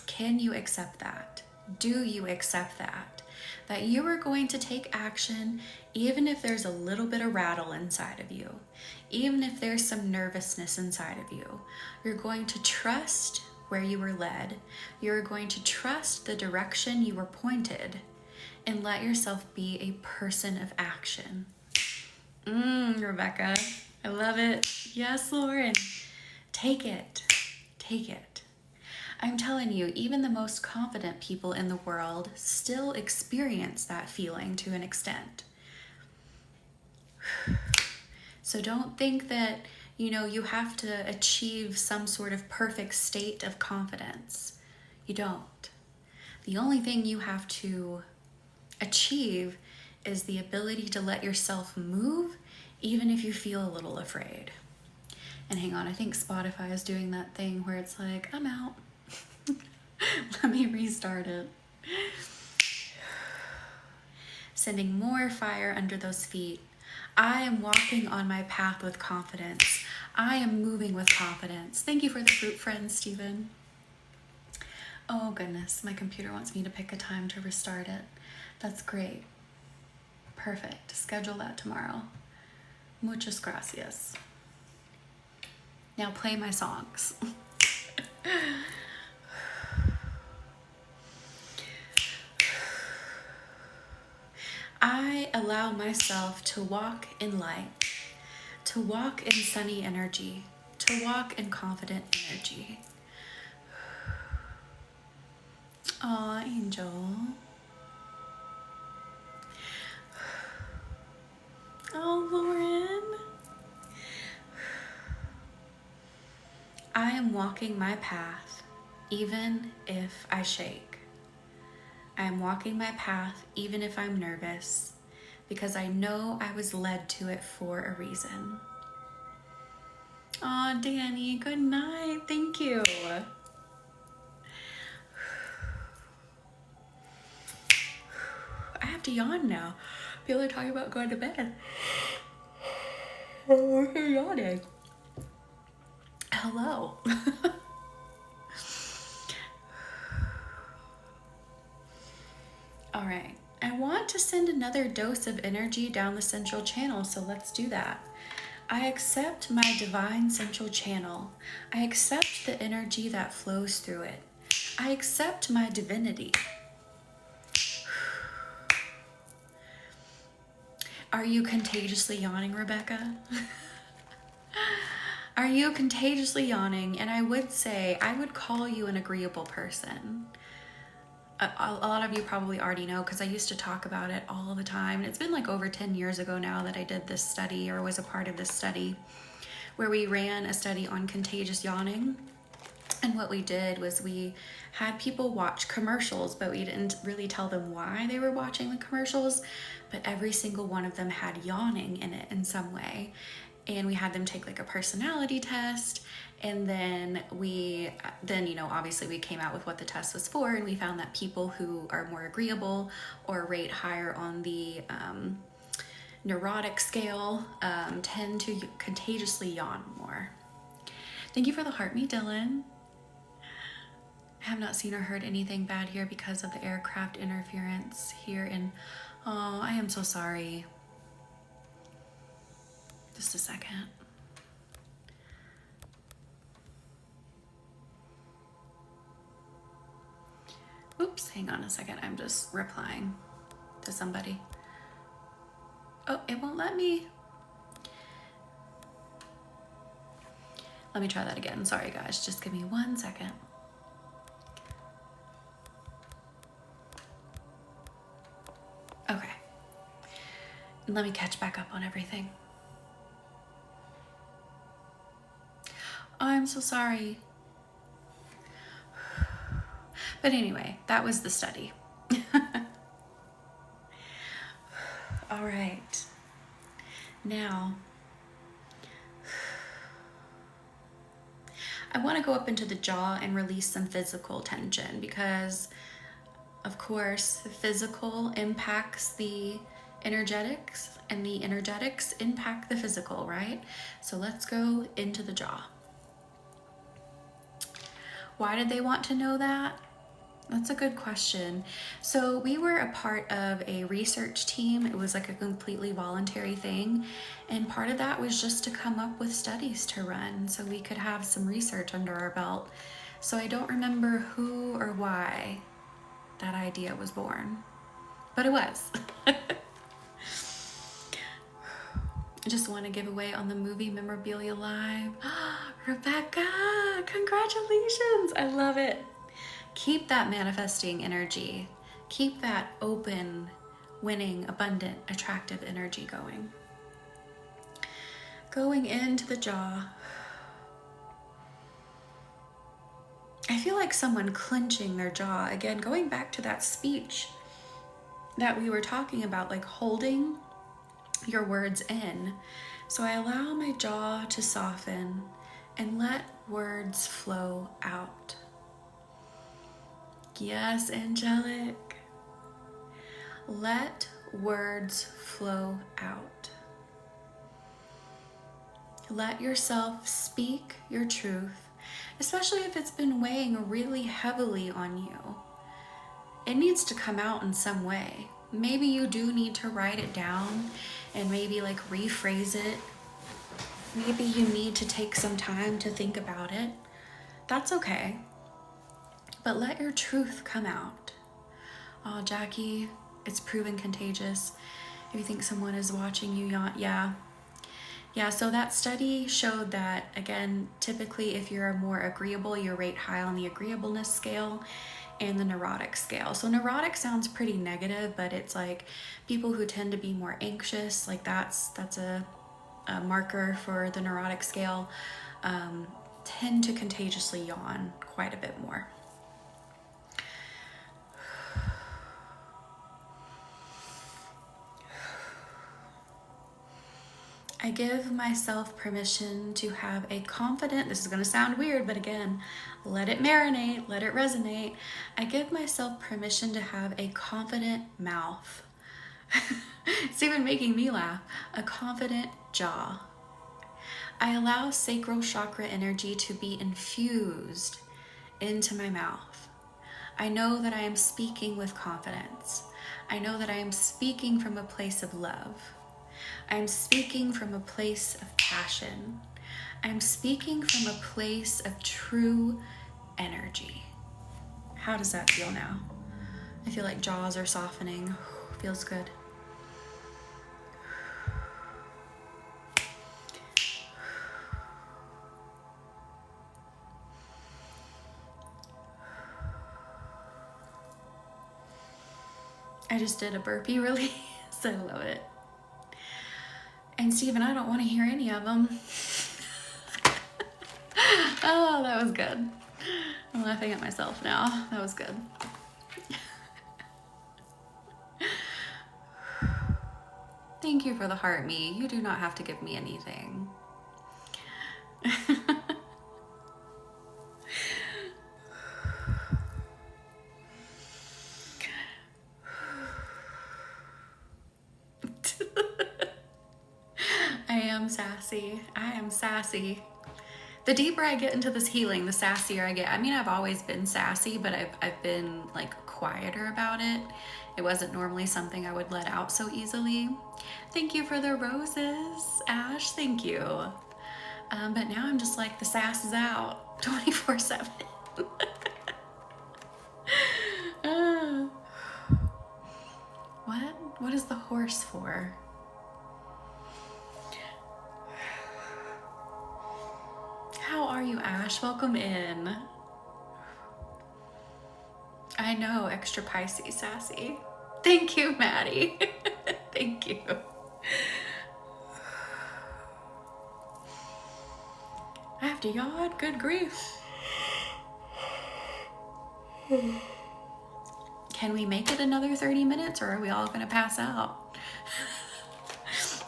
A: Can you accept that? Do you accept that? That you are going to take action even if there's a little bit of rattle inside of you, even if there's some nervousness inside of you. You're going to trust where you were led. You're going to trust the direction you were pointed and let yourself be a person of action. Rebecca, I love it. Yes, Lauren. Take it. Take it. I'm telling you, even the most confident people in the world still experience that feeling to an extent. So don't think that, you have to achieve some sort of perfect state of confidence. You don't. The only thing you have to achieve is the ability to let yourself move, even if you feel a little afraid. And hang on, I think Spotify is doing that thing where it's like, I'm out. Let me restart it. Sending more fire under those feet. I am walking on my path with confidence. I am moving with confidence. Thank you for the fruit friend, Stephen. Oh goodness, my computer wants me to pick a time to restart it. That's great. Perfect. Schedule that tomorrow. Muchas gracias. Now play my songs. I allow myself to walk in light, to walk in sunny energy, to walk in confident energy. Aw, Angel. Oh, Lauren. I am walking my path, even if I shake. I am walking my path, even if I'm nervous, because I know I was led to it for a reason. Aw, Danny, good night. Thank you. I have to yawn now. People are talking about going to bed. Oh, you're yawning. Hello. All right. I want to send another dose of energy down the central channel, so let's do that. I accept my divine central channel. I accept the energy that flows through it. I accept my divinity. Are you contagiously yawning, Rebecca? Are you contagiously yawning? And I would say, I would call you an agreeable person. A lot of you probably already know because I used to talk about it all the time. And it's been like over 10 years ago now that I did this study or was a part of this study where we ran a study on contagious yawning. And what we did was we had people watch commercials, but we didn't really tell them why they were watching the commercials. But every single one of them had yawning in it in some way. And we had them take like a personality test. And then obviously we came out with what the test was for, and we found that people who are more agreeable or rate higher on the neurotic scale tend to contagiously yawn more. Thank you for the heart me, Dylan. I have not seen or heard anything bad here because of the aircraft interference here in, oh, I am so sorry. Just a second. Oops, hang on a second. I'm just replying to somebody. Oh, it won't let me. Let me try that again. Sorry, guys. Just give me 1 second. Okay. Let me catch back up on everything. I'm so sorry. But anyway, that was the study. All right. Now, I want to go up into the jaw and release some physical tension because, of course, the physical impacts the energetics and the energetics impact the physical, right? So let's go into the jaw. Why did they want to know that? That's a good question. So we were a part of a research team. It was like a completely voluntary thing. And part of that was just to come up with studies to run so we could have some research under our belt. So I don't remember who or why that idea was born, but it was. I just want to give away on the movie memorabilia live. Rebecca, congratulations. I love it. Keep that manifesting energy. Keep that open, winning, abundant, attractive energy going. Going into the jaw. I feel like someone clenching their jaw. Again, going back to that speech that we were talking about, like holding your words in. So I allow my jaw to soften and let words flow out. Yes, angelic. Let words flow out. Let yourself speak your truth, especially if it's been weighing really heavily on you. It needs to come out in some way. Maybe you do need to write it down and maybe like rephrase it. Maybe you need to take some time to think about it. That's okay. But let your truth come out. Oh, Jackie, it's proven contagious. If you think someone is watching you, yeah. Yeah, so that study showed that, again, typically if you're more agreeable, you rate high on the agreeableness scale and the neurotic scale. So neurotic sounds pretty negative, but it's like people who tend to be more anxious, like that's a marker for the neurotic scale, tend to contagiously yawn quite a bit more. I give myself permission to have a confident, this is going to sound weird, but again, let it marinate, let it resonate. I give myself permission to have a confident mouth. It's even making me laugh. A confident jaw. I allow sacral chakra energy to be infused into my mouth. I know that I am speaking with confidence. I know that I am speaking from a place of love. I'm speaking from a place of passion. I'm speaking from a place of true energy. How does that feel now? I feel like jaws are softening. Feels good. I just did a burpee release. I love it. And Stephen, I don't want to hear any of them. Oh, that was good. I'm laughing at myself now. That was good. Thank you for the heart, me. You do not have to give me anything. I am sassy. The deeper I get into this healing, the sassier I get. I mean, I've always been sassy, but I've been like quieter about it. It wasn't normally something I would let out so easily. Thank you for the roses, Ash. Thank you. But now I'm just like, the sass is out 24/7. What is the horse for? How are you, Ash? Welcome in. I know, extra Pisces sassy. Thank you, Maddie. Thank you. I have to yawn. Good grief. Can we make it another 30 minutes or are we all gonna pass out?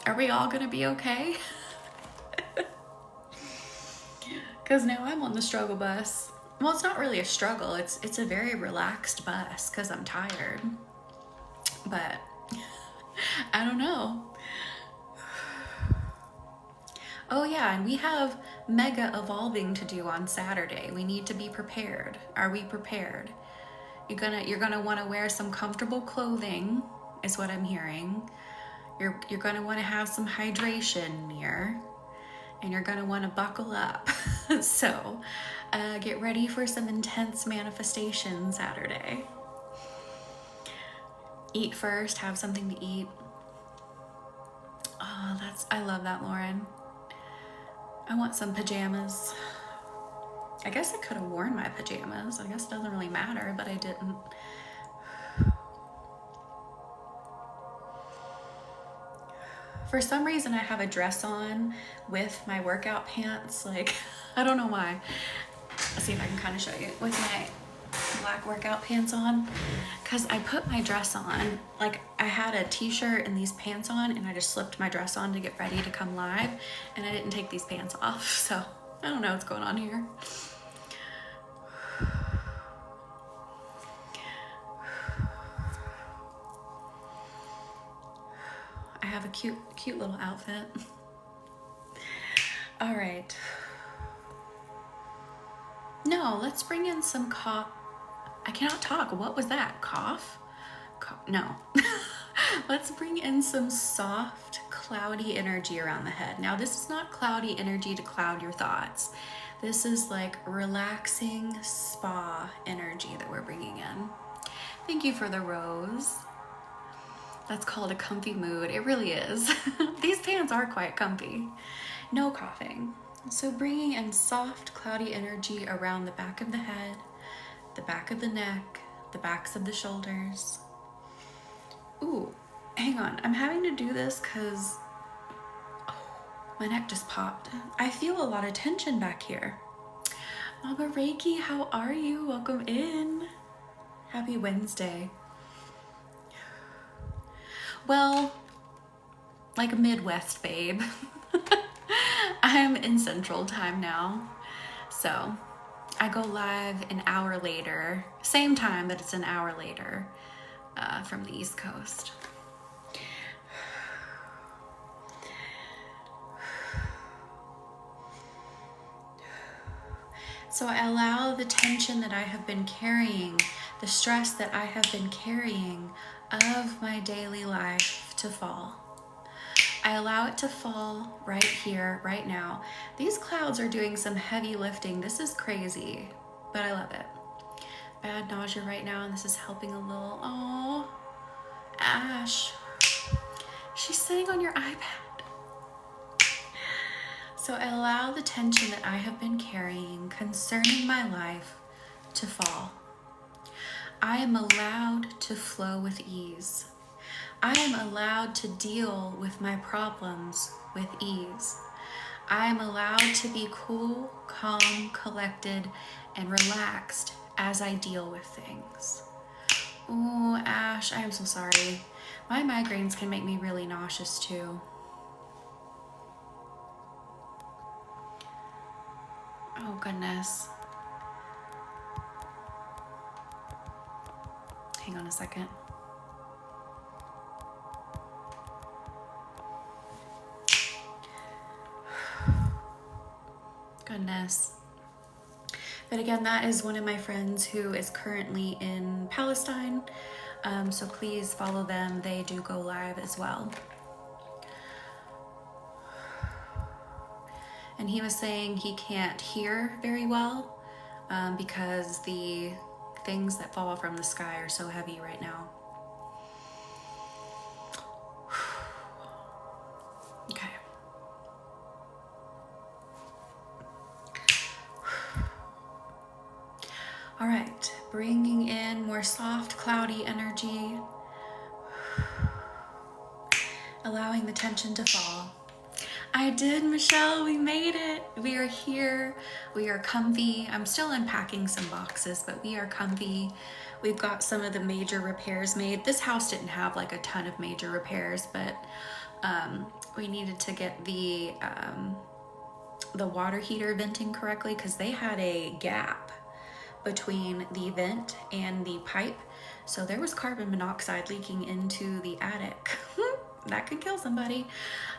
A: Are we all gonna be okay? Because now I'm on the struggle bus. Well, it's not really a struggle. It's a very relaxed bus because I'm tired. But I don't know. Oh yeah, and we have mega evolving to do on Saturday. We need to be prepared. Are we prepared? You're gonna want to wear some comfortable clothing, is what I'm hearing. You're gonna want to have some hydration near, and you're gonna want to buckle up. So get ready for some intense manifestation Saturday. Eat first, have something to eat. Oh, I love that, Lauren. I want some pajamas. I guess I could have worn my pajamas. I guess it doesn't really matter, but I didn't. For some reason, I have a dress on with my workout pants. Like, I don't know why. Let's see if I can kind of show you. With my black workout pants on. Because I put my dress on. Like, I had a t-shirt and these pants on, and I just slipped my dress on to get ready to come live. And I didn't take these pants off. So, I don't know what's going on here. I have a cute little outfit. All right. No, let's bring in some cough. I cannot talk. What was that? Cough? No. Let's bring in some soft, cloudy energy around the head. Now, this is not cloudy energy to cloud your thoughts. This is like relaxing spa energy that we're bringing in. Thank you for the rose. That's called a comfy mood. It really is. These pants are quite comfy. No coughing. So bringing in soft, cloudy energy around the back of the head, the back of the neck, the backs of the shoulders. Ooh, hang on. I'm having to do this because my neck just popped. I feel a lot of tension back here. Mama Reiki, how are you? Welcome in. Happy Wednesday. Well, like a Midwest babe. I'm in Central Time now. So I go live an hour later, same time, but it's an hour later from the East Coast. So I allow the tension that I have been carrying, the stress that I have been carrying of my daily life to fall. I allow it to fall right here, right now. These clouds are doing some heavy lifting. This is crazy, but I love it. Bad nausea right now, and this is helping a little. Oh, Ash. She's sitting on your iPad. So I allow the tension that I have been carrying concerning my life to fall. I am allowed to flow with ease. I am allowed to deal with my problems with ease. I am allowed to be cool, calm, collected, and relaxed as I deal with things. Oh, Ash, I am so sorry. My migraines can make me really nauseous too. Oh, goodness. Hang on a second. Goodness. But again, that is one of my friends who is currently in Palestine. So please follow them. They do go live as well. And he was saying he can't hear very well because the things that fall from the sky are so heavy right now. Okay. All right, bringing in more soft, cloudy energy, allowing the tension to fall. I did, Michelle, we made it. We are here, we are comfy. I'm still unpacking some boxes, but we are comfy. We've got some of the major repairs made. This house didn't have like a ton of major repairs, but we needed to get the water heater venting correctly because they had a gap between the vent and the pipe. So there was carbon monoxide leaking into the attic. That could kill somebody.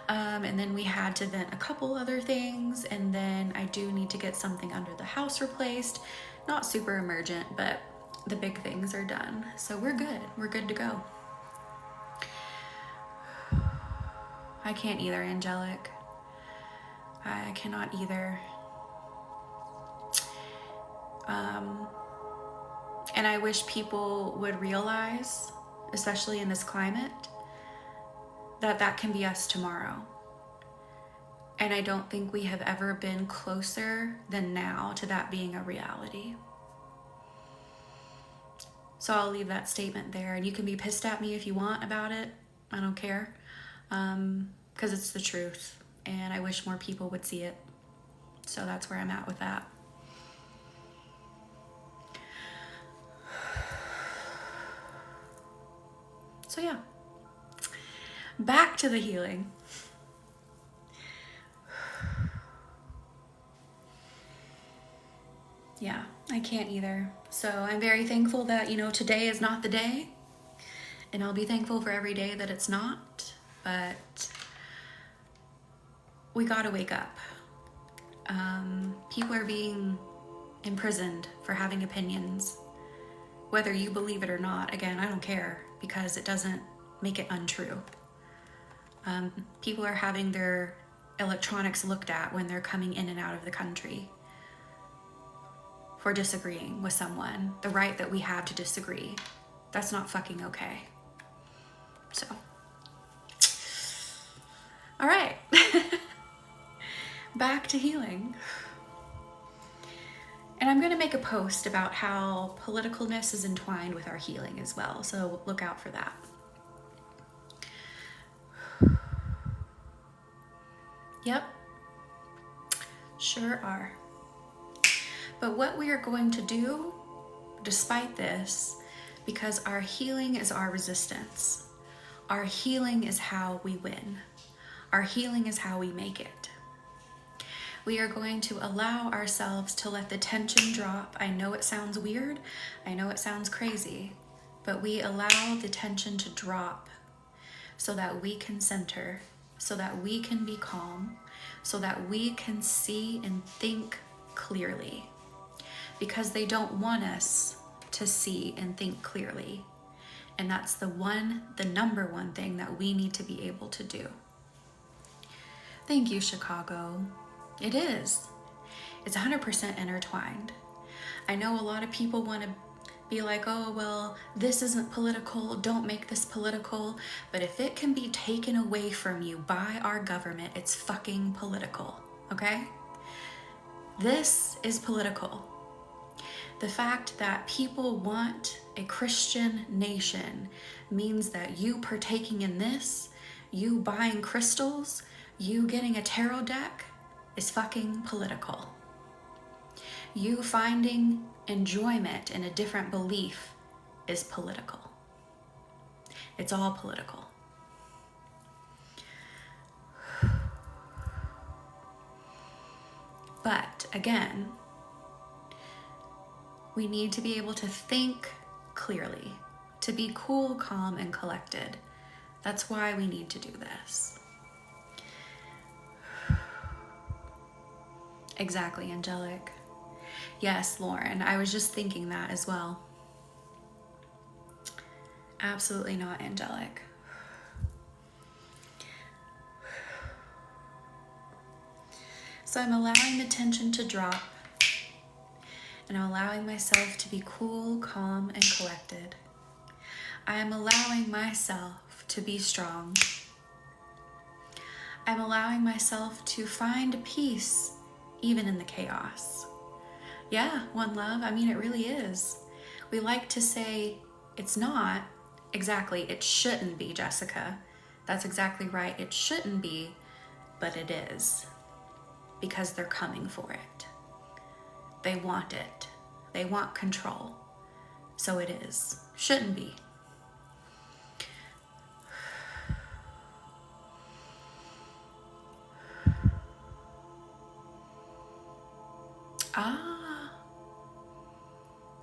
A: And then we had to vent a couple other things. And then I do need to get something under the house replaced. Not super emergent, but the big things are done. So we're good. We're good to go. I can't either, angelic. I cannot either. And I wish people would realize, especially in this climate, that that can be us tomorrow. And I don't think we have ever been closer than now to that being a reality. So I'll leave that statement there, and you can be pissed at me if you want about it. I don't care, because it's the truth, and I wish more people would see it. So that's where I'm at with that. So yeah, back to the healing. Yeah, I can't either. So I'm very thankful that, today is not the day. And I'll be thankful for every day that it's not. But we gotta wake up. People are being imprisoned for having opinions. Whether you believe it or not, again, I don't care, because it doesn't make it untrue. People are having their electronics looked at when they're coming in and out of the country for disagreeing with someone. The right that we have to disagree. That's not fucking okay. So, all right. Back to healing. And I'm going to make a post about how politicalness is entwined with our healing as well. So look out for that. Yep. Sure are. But what we are going to do, despite this, because our healing is our resistance. Our healing is how we win. Our healing is how we make it. We are going to allow ourselves to let the tension drop. I know it sounds weird. I know it sounds crazy. But we allow the tension to drop so that we can center, so that we can be calm, so that we can see and think clearly. Because they don't want us to see and think clearly. And that's the number one thing that we need to be able to do. Thank you, Chicago. It is. It's 100% intertwined. I know a lot of people want to be like, oh, well, this isn't political. Don't make this political. But if it can be taken away from you by our government, it's fucking political. Okay? This is political. The fact that people want a Christian nation means that you partaking in this, you buying crystals, you getting a tarot deck is fucking political. You finding enjoyment in a different belief is political. It's all political. But again, we need to be able to think clearly, to be cool, calm, and collected. That's why we need to do this. Exactly, angelic. Yes, Lauren, I was just thinking that as well. Absolutely not angelic. So I'm allowing the tension to drop, and I'm allowing myself to be cool, calm, and collected. I am allowing myself to be strong. I'm allowing myself to find peace even in the chaos. Yeah, one love, I mean, it really is. We like to say it's not. Exactly, it shouldn't be, Jessica. That's exactly right, it shouldn't be, but it is. Because they're coming for it. They want it. They want control. So it is. Shouldn't be.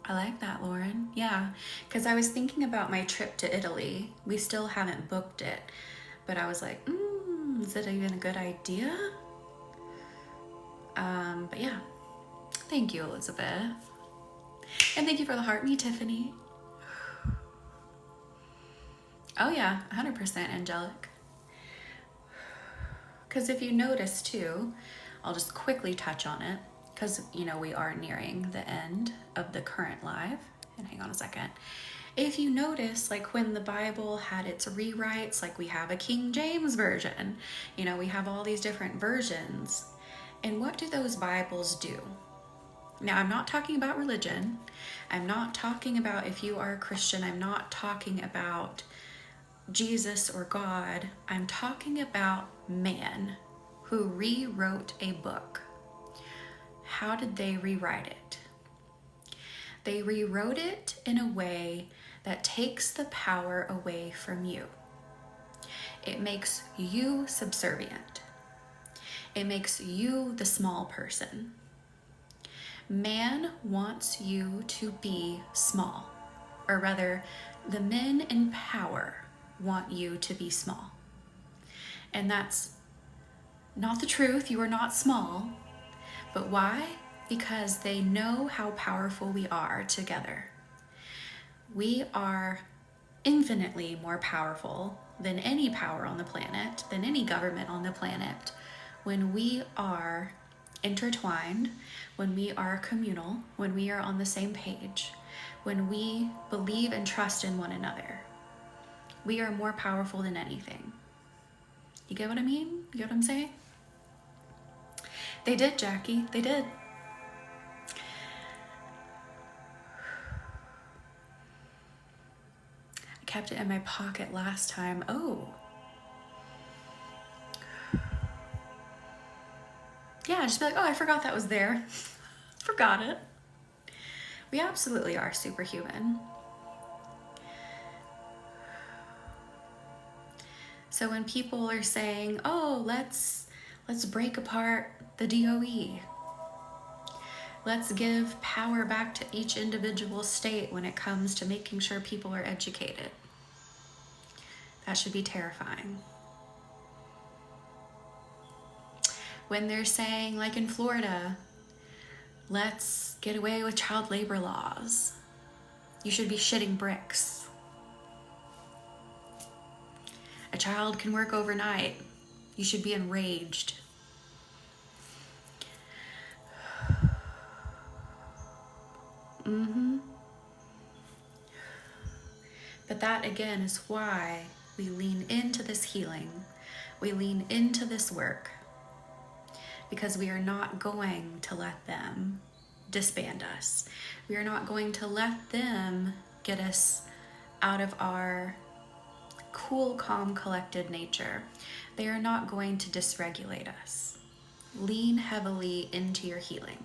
A: I like that, Lauren. Yeah, because I was thinking about my trip to Italy. We still haven't booked it, but I was like, is it even a good idea? But yeah, thank you, Elizabeth. And thank you for the heart, me, Tiffany. Oh yeah, 100% angelic. Because if you notice too, I'll just quickly touch on it because, you know, we are nearing the end of the current live. And hang on a second. If you notice, like when the Bible had its rewrites, like we have a King James version, you know, we have all these different versions. And what do those Bibles do? Now, I'm not talking about religion. I'm not talking about if you are a Christian. I'm not talking about Jesus or God. I'm talking about man who rewrote a book. How did they rewrite it? They rewrote it in a way that takes the power away from you. It makes you subservient. It makes you the small person. Man wants you to be small, or rather, the men in power want you to be small. And that's not the truth. You are not small. But why? Because they know how powerful we are together. We are infinitely more powerful than any power on the planet, than any government on the planet, when we are intertwined, when we are communal, when we are on the same page, when we believe and trust in one another. We are more powerful than anything. You get what I mean? You get what I'm saying? They did, Jackie. They did. I kept it in my pocket last time. Oh. Yeah, just be like, oh, I forgot that was there. Forgot it. We absolutely are superhuman. So when people are saying, oh, let's break apart the DOE. Let's give power back to each individual state when it comes to making sure people are educated. That should be terrifying. When they're saying, like in Florida, let's get away with child labor laws. You should be shitting bricks. A child can work overnight. You should be enraged. But that again is why we lean into this healing. We lean into this work because we are not going to let them disband us. We are not going to let them get us out of our cool, calm, collected nature. They are not going to dysregulate us. Lean heavily into your healing.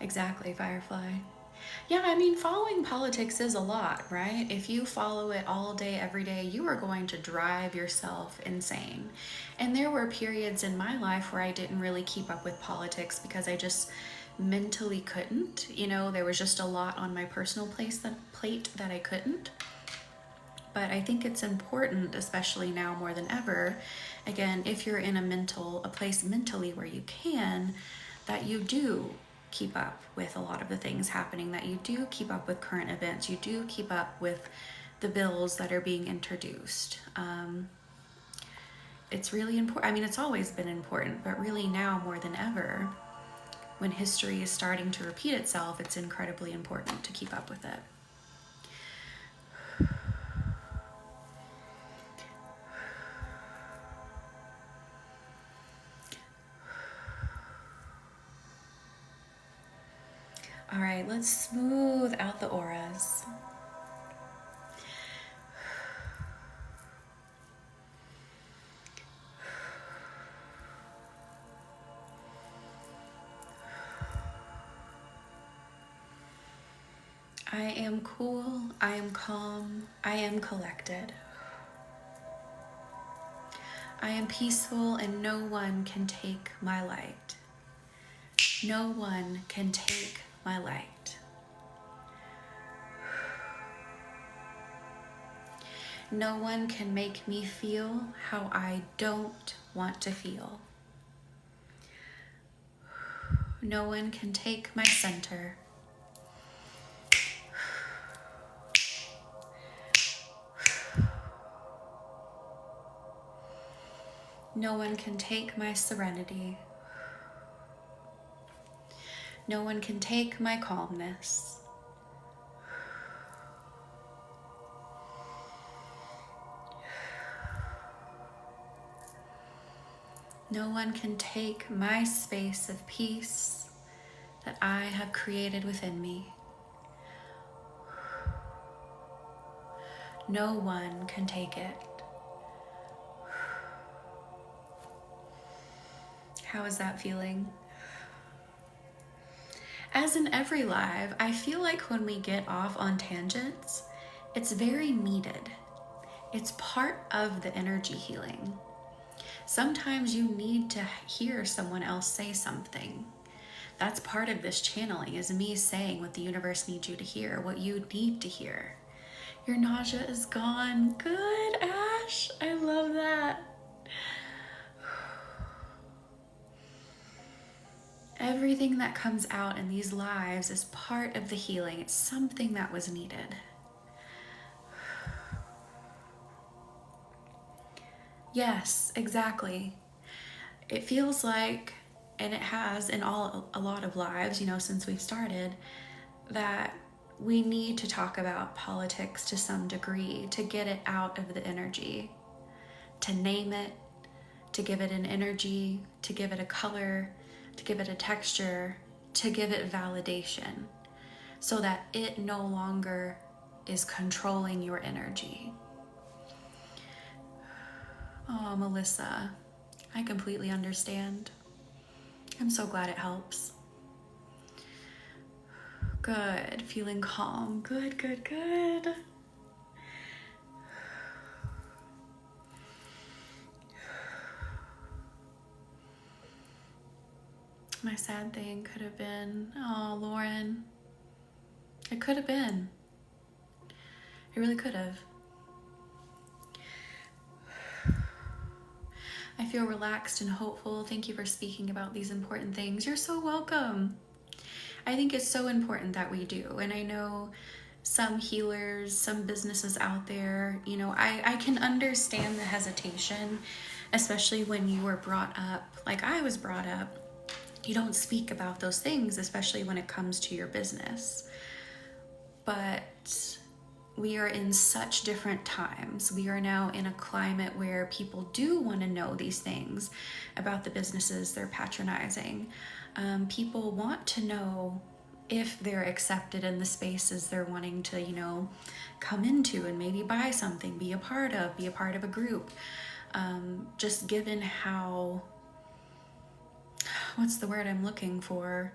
A: Exactly, Firefly. Yeah, I mean, following politics is a lot, right? If you follow it all day, every day, you are going to drive yourself insane. And there were periods in my life where I didn't really keep up with politics because I just mentally couldn't. You know, there was just a lot on my personal plate that I couldn't. But I think it's important, especially now more than ever, again, if you're in a place mentally where you can, that you do keep up with a lot of the things happening, that you do keep up with current events, you do keep up with the bills that are being introduced. It's really important. I mean, it's always been important, but really now more than ever, when history is starting to repeat itself, it's incredibly important to keep up with it. All right, let's smooth out the auras. I am cool, I am calm, I am collected. I am peaceful and no one can take my light. No one can take my light. No one can make me feel how I don't want to feel. No one can take my center. No one can take my serenity. No one can take my calmness. No one can take my space of peace that I have created within me. No one can take it. How is that feeling? As in every live, I feel like when we get off on tangents, it's very needed. It's part of the energy healing. Sometimes you need to hear someone else say something. That's part of this channeling, is me saying what the universe needs you to hear, what you need to hear. Your nausea is gone. Good, Ash. I love that. Everything that comes out in these lives is part of the healing. It's something that was needed. Yes, exactly. It feels like, and it has in a lot of lives, since we've started, that we need to talk about politics to some degree to get it out of the energy, to name it, to give it an energy, to give it a color, to give it a texture, to give it validation, so that it no longer is controlling your energy. Oh, Melissa, I completely understand. I'm so glad it helps. Good, feeling calm. Good, good, good. My sad thing could have been, oh, Lauren. It could have been. It really could have. I feel relaxed and hopeful. Thank you for speaking about these important things. You're so welcome. I think it's so important that we do. And I know some healers, some businesses out there, I can understand the hesitation, especially when you were brought up, like I was brought up. You don't speak about those things, especially when it comes to your business. But we are in such different times. We are now in a climate where people do want to know these things about the businesses they're patronizing. People want to know if they're accepted in the spaces they're wanting to, come into and maybe buy something, be a part of a group. Just given how, what's the word I'm looking for?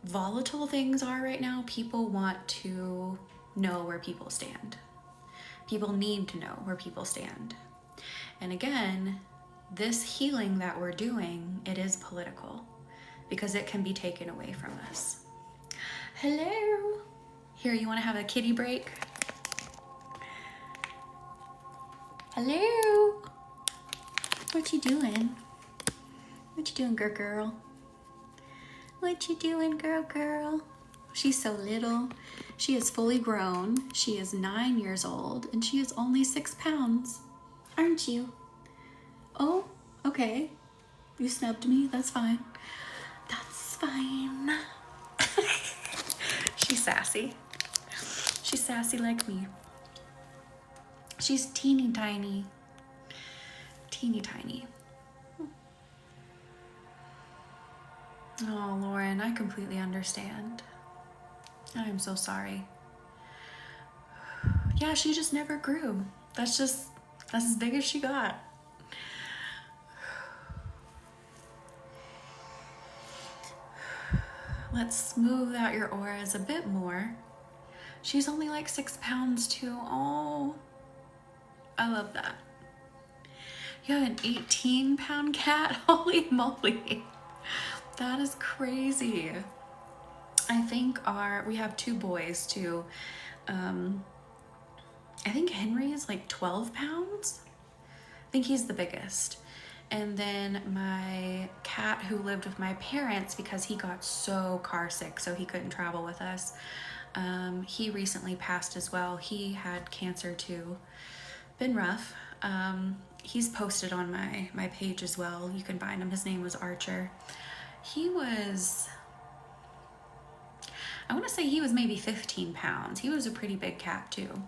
A: Volatile things are right now. People want to know where people stand. People need to know where people stand. And again, this healing that we're doing, it is political because it can be taken away from us. Hello. Here, you want to have a kitty break? Hello. What you doing? What you doing, girl? What you doing, girl? She's so little. She is fully grown. She is 9 years old, and she is only 6 pounds. Aren't you? Oh, okay. You snubbed me. That's fine. That's fine. She's sassy. She's sassy like me. She's teeny tiny. Teeny tiny. Oh, Lauren, I completely understand. I'm so sorry. Yeah, she just never grew. That's as big as she got. Let's smooth out your auras a bit more. She's only like 6 pounds too. Oh, I love that. You have an 18-pound cat? Holy moly. That is crazy. I think we have 2 boys too. I think Henry is like 12 pounds. I think he's the biggest. And then my cat who lived with my parents, because he got so car sick, so he couldn't travel with us. He recently passed as well. He had cancer too. Been rough. He's posted on my page as well. You can find him. His name was Archer. He was, I want to say he was maybe 15 pounds. He was a pretty big cat too.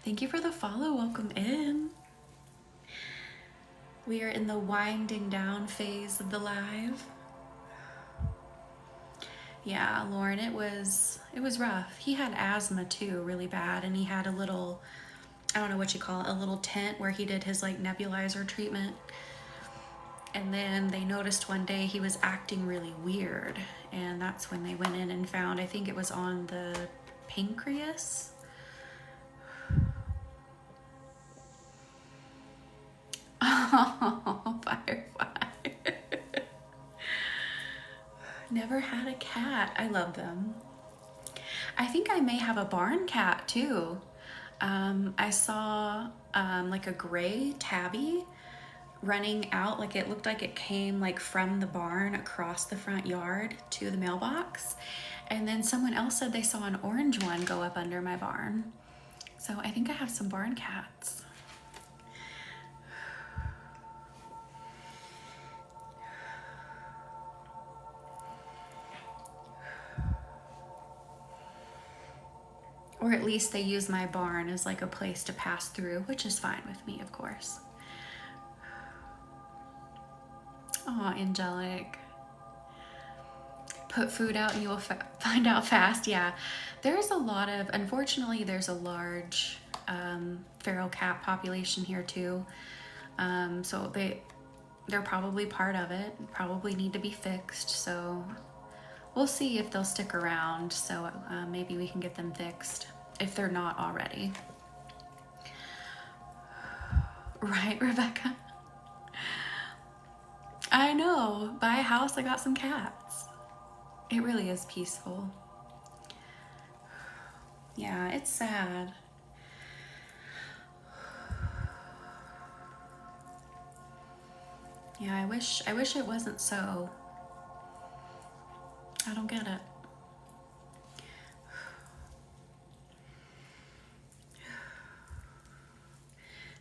A: Thank you for the follow. Welcome in. We are in the winding down phase of the live. Yeah, Lauren, it was rough. He had asthma too, really bad, and he had a little, I don't know what you call it, a little tent where he did his like nebulizer treatment. And then they noticed one day he was acting really weird, and that's when they went in and found, I think it was on the pancreas. Oh, Firefly. Never had a cat. I love them. I think I may have a barn cat too. I saw like a gray tabby running out, like it looked like it came like from the barn across the front yard to the mailbox. And then someone else said they saw an orange one go up under my barn. So I think I have some barn cats. Or at least they use my barn as like a place to pass through, which is fine with me, of course. Oh, angelic. Put food out and you will find out fast. Yeah, there's a lot of, unfortunately, there's a large feral cat population here too. So they're probably part of it, probably need to be fixed. So we'll see if they'll stick around. So maybe we can get them fixed if they're not already. Right, Rebecca? I know, buy a house, I got some cats. It really is peaceful. Yeah, it's sad. Yeah, I wish it wasn't so. I don't get it.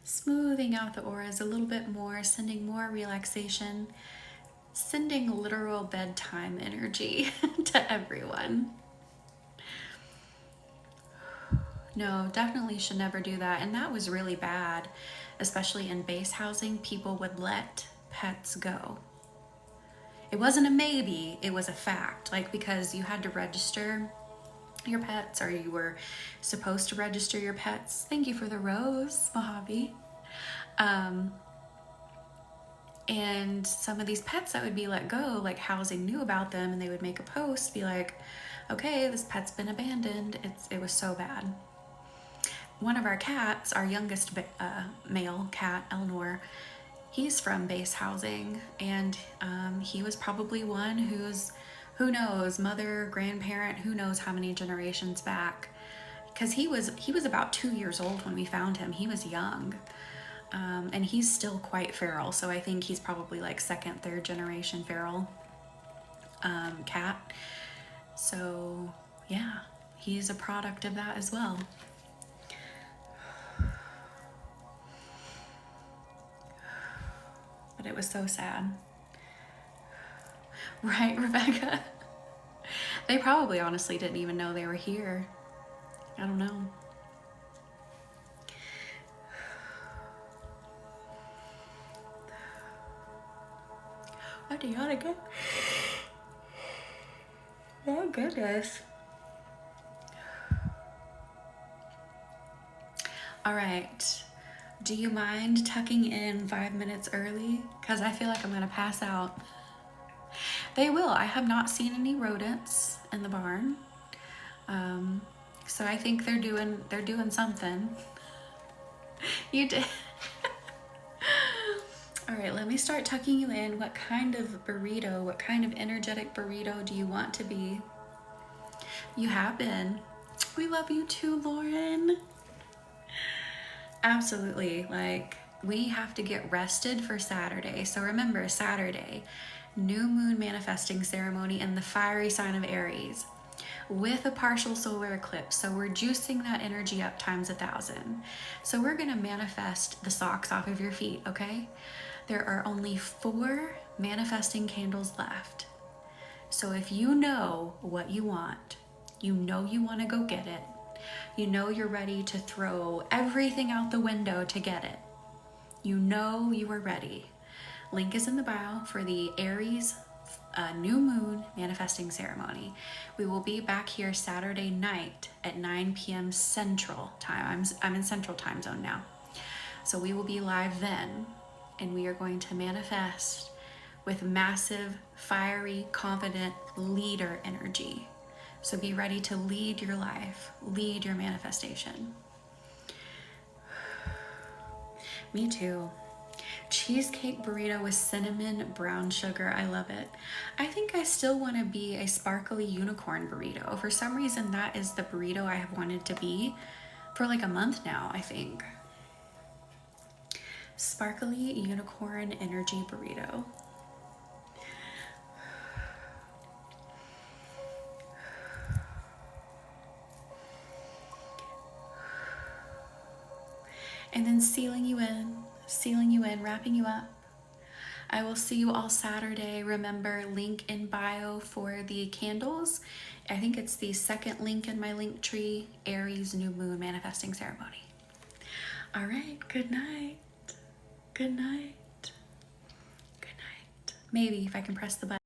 A: Smoothing out the auras a little bit more, sending more relaxation, sending literal bedtime energy to everyone. No, definitely should never do that. And that was really bad, especially in base housing. People would let pets go. It wasn't a maybe, it was a fact. Like, because you had to register your pets, or you were supposed to register your pets. Thank you for the rose, Mojave. And some of these pets that would be let go, like housing knew about them, and they would make a post, be like, okay, this pet's been abandoned. It was so bad. One of our cats, our youngest male cat, Eleanor, he's from base housing, and he was probably one who knows, mother, grandparent, who knows how many generations back, because he was about 2 years old when we found him. He was young. And he's still quite feral, so I think he's probably like second, third generation feral cat. So yeah, he's a product of that as well. But it was so sad. Right, Rebecca? They probably honestly didn't even know they were here. I don't know. Oh, do you want to go? Oh, goodness. All right. Do you mind tucking in 5 minutes early? Because I feel like I'm going to pass out. They will. I have not seen any rodents in the barn. So I think they're doing something. You did. All right, let me start tucking you in. What kind of burrito, what kind of energetic burrito do you want to be? You have been. We love you too, Lauren. Absolutely. Like, we have to get rested for Saturday. So remember, Saturday, new moon manifesting ceremony in the fiery sign of Aries with a partial solar eclipse. So we're juicing that energy up times 1,000. So we're going to manifest the socks off of your feet, okay? There are only 4 manifesting candles left. So if you know what you want, you know you want to go get it, you know you're ready to throw everything out the window to get it, you know you are ready. Link is in the bio for the Aries new moon manifesting ceremony. We will be back here Saturday night at 9 p.m. Central Time. I'm in Central Time Zone now. So we will be live then, and we are going to manifest with massive, fiery, confident leader energy. So be ready to lead your life, lead your manifestation. Me too. Cheesecake burrito with cinnamon brown sugar. I love it. I think I still want to be a sparkly unicorn burrito. For some reason, that is the burrito I have wanted to be for like a month now, I think. Sparkly unicorn energy burrito. And then sealing you in, wrapping you up. I will see you all Saturday. Remember, link in bio for the candles. I think it's the second link in my link tree, Aries new moon manifesting ceremony. All right, good night. Good night. Good night. Maybe if I can press the button.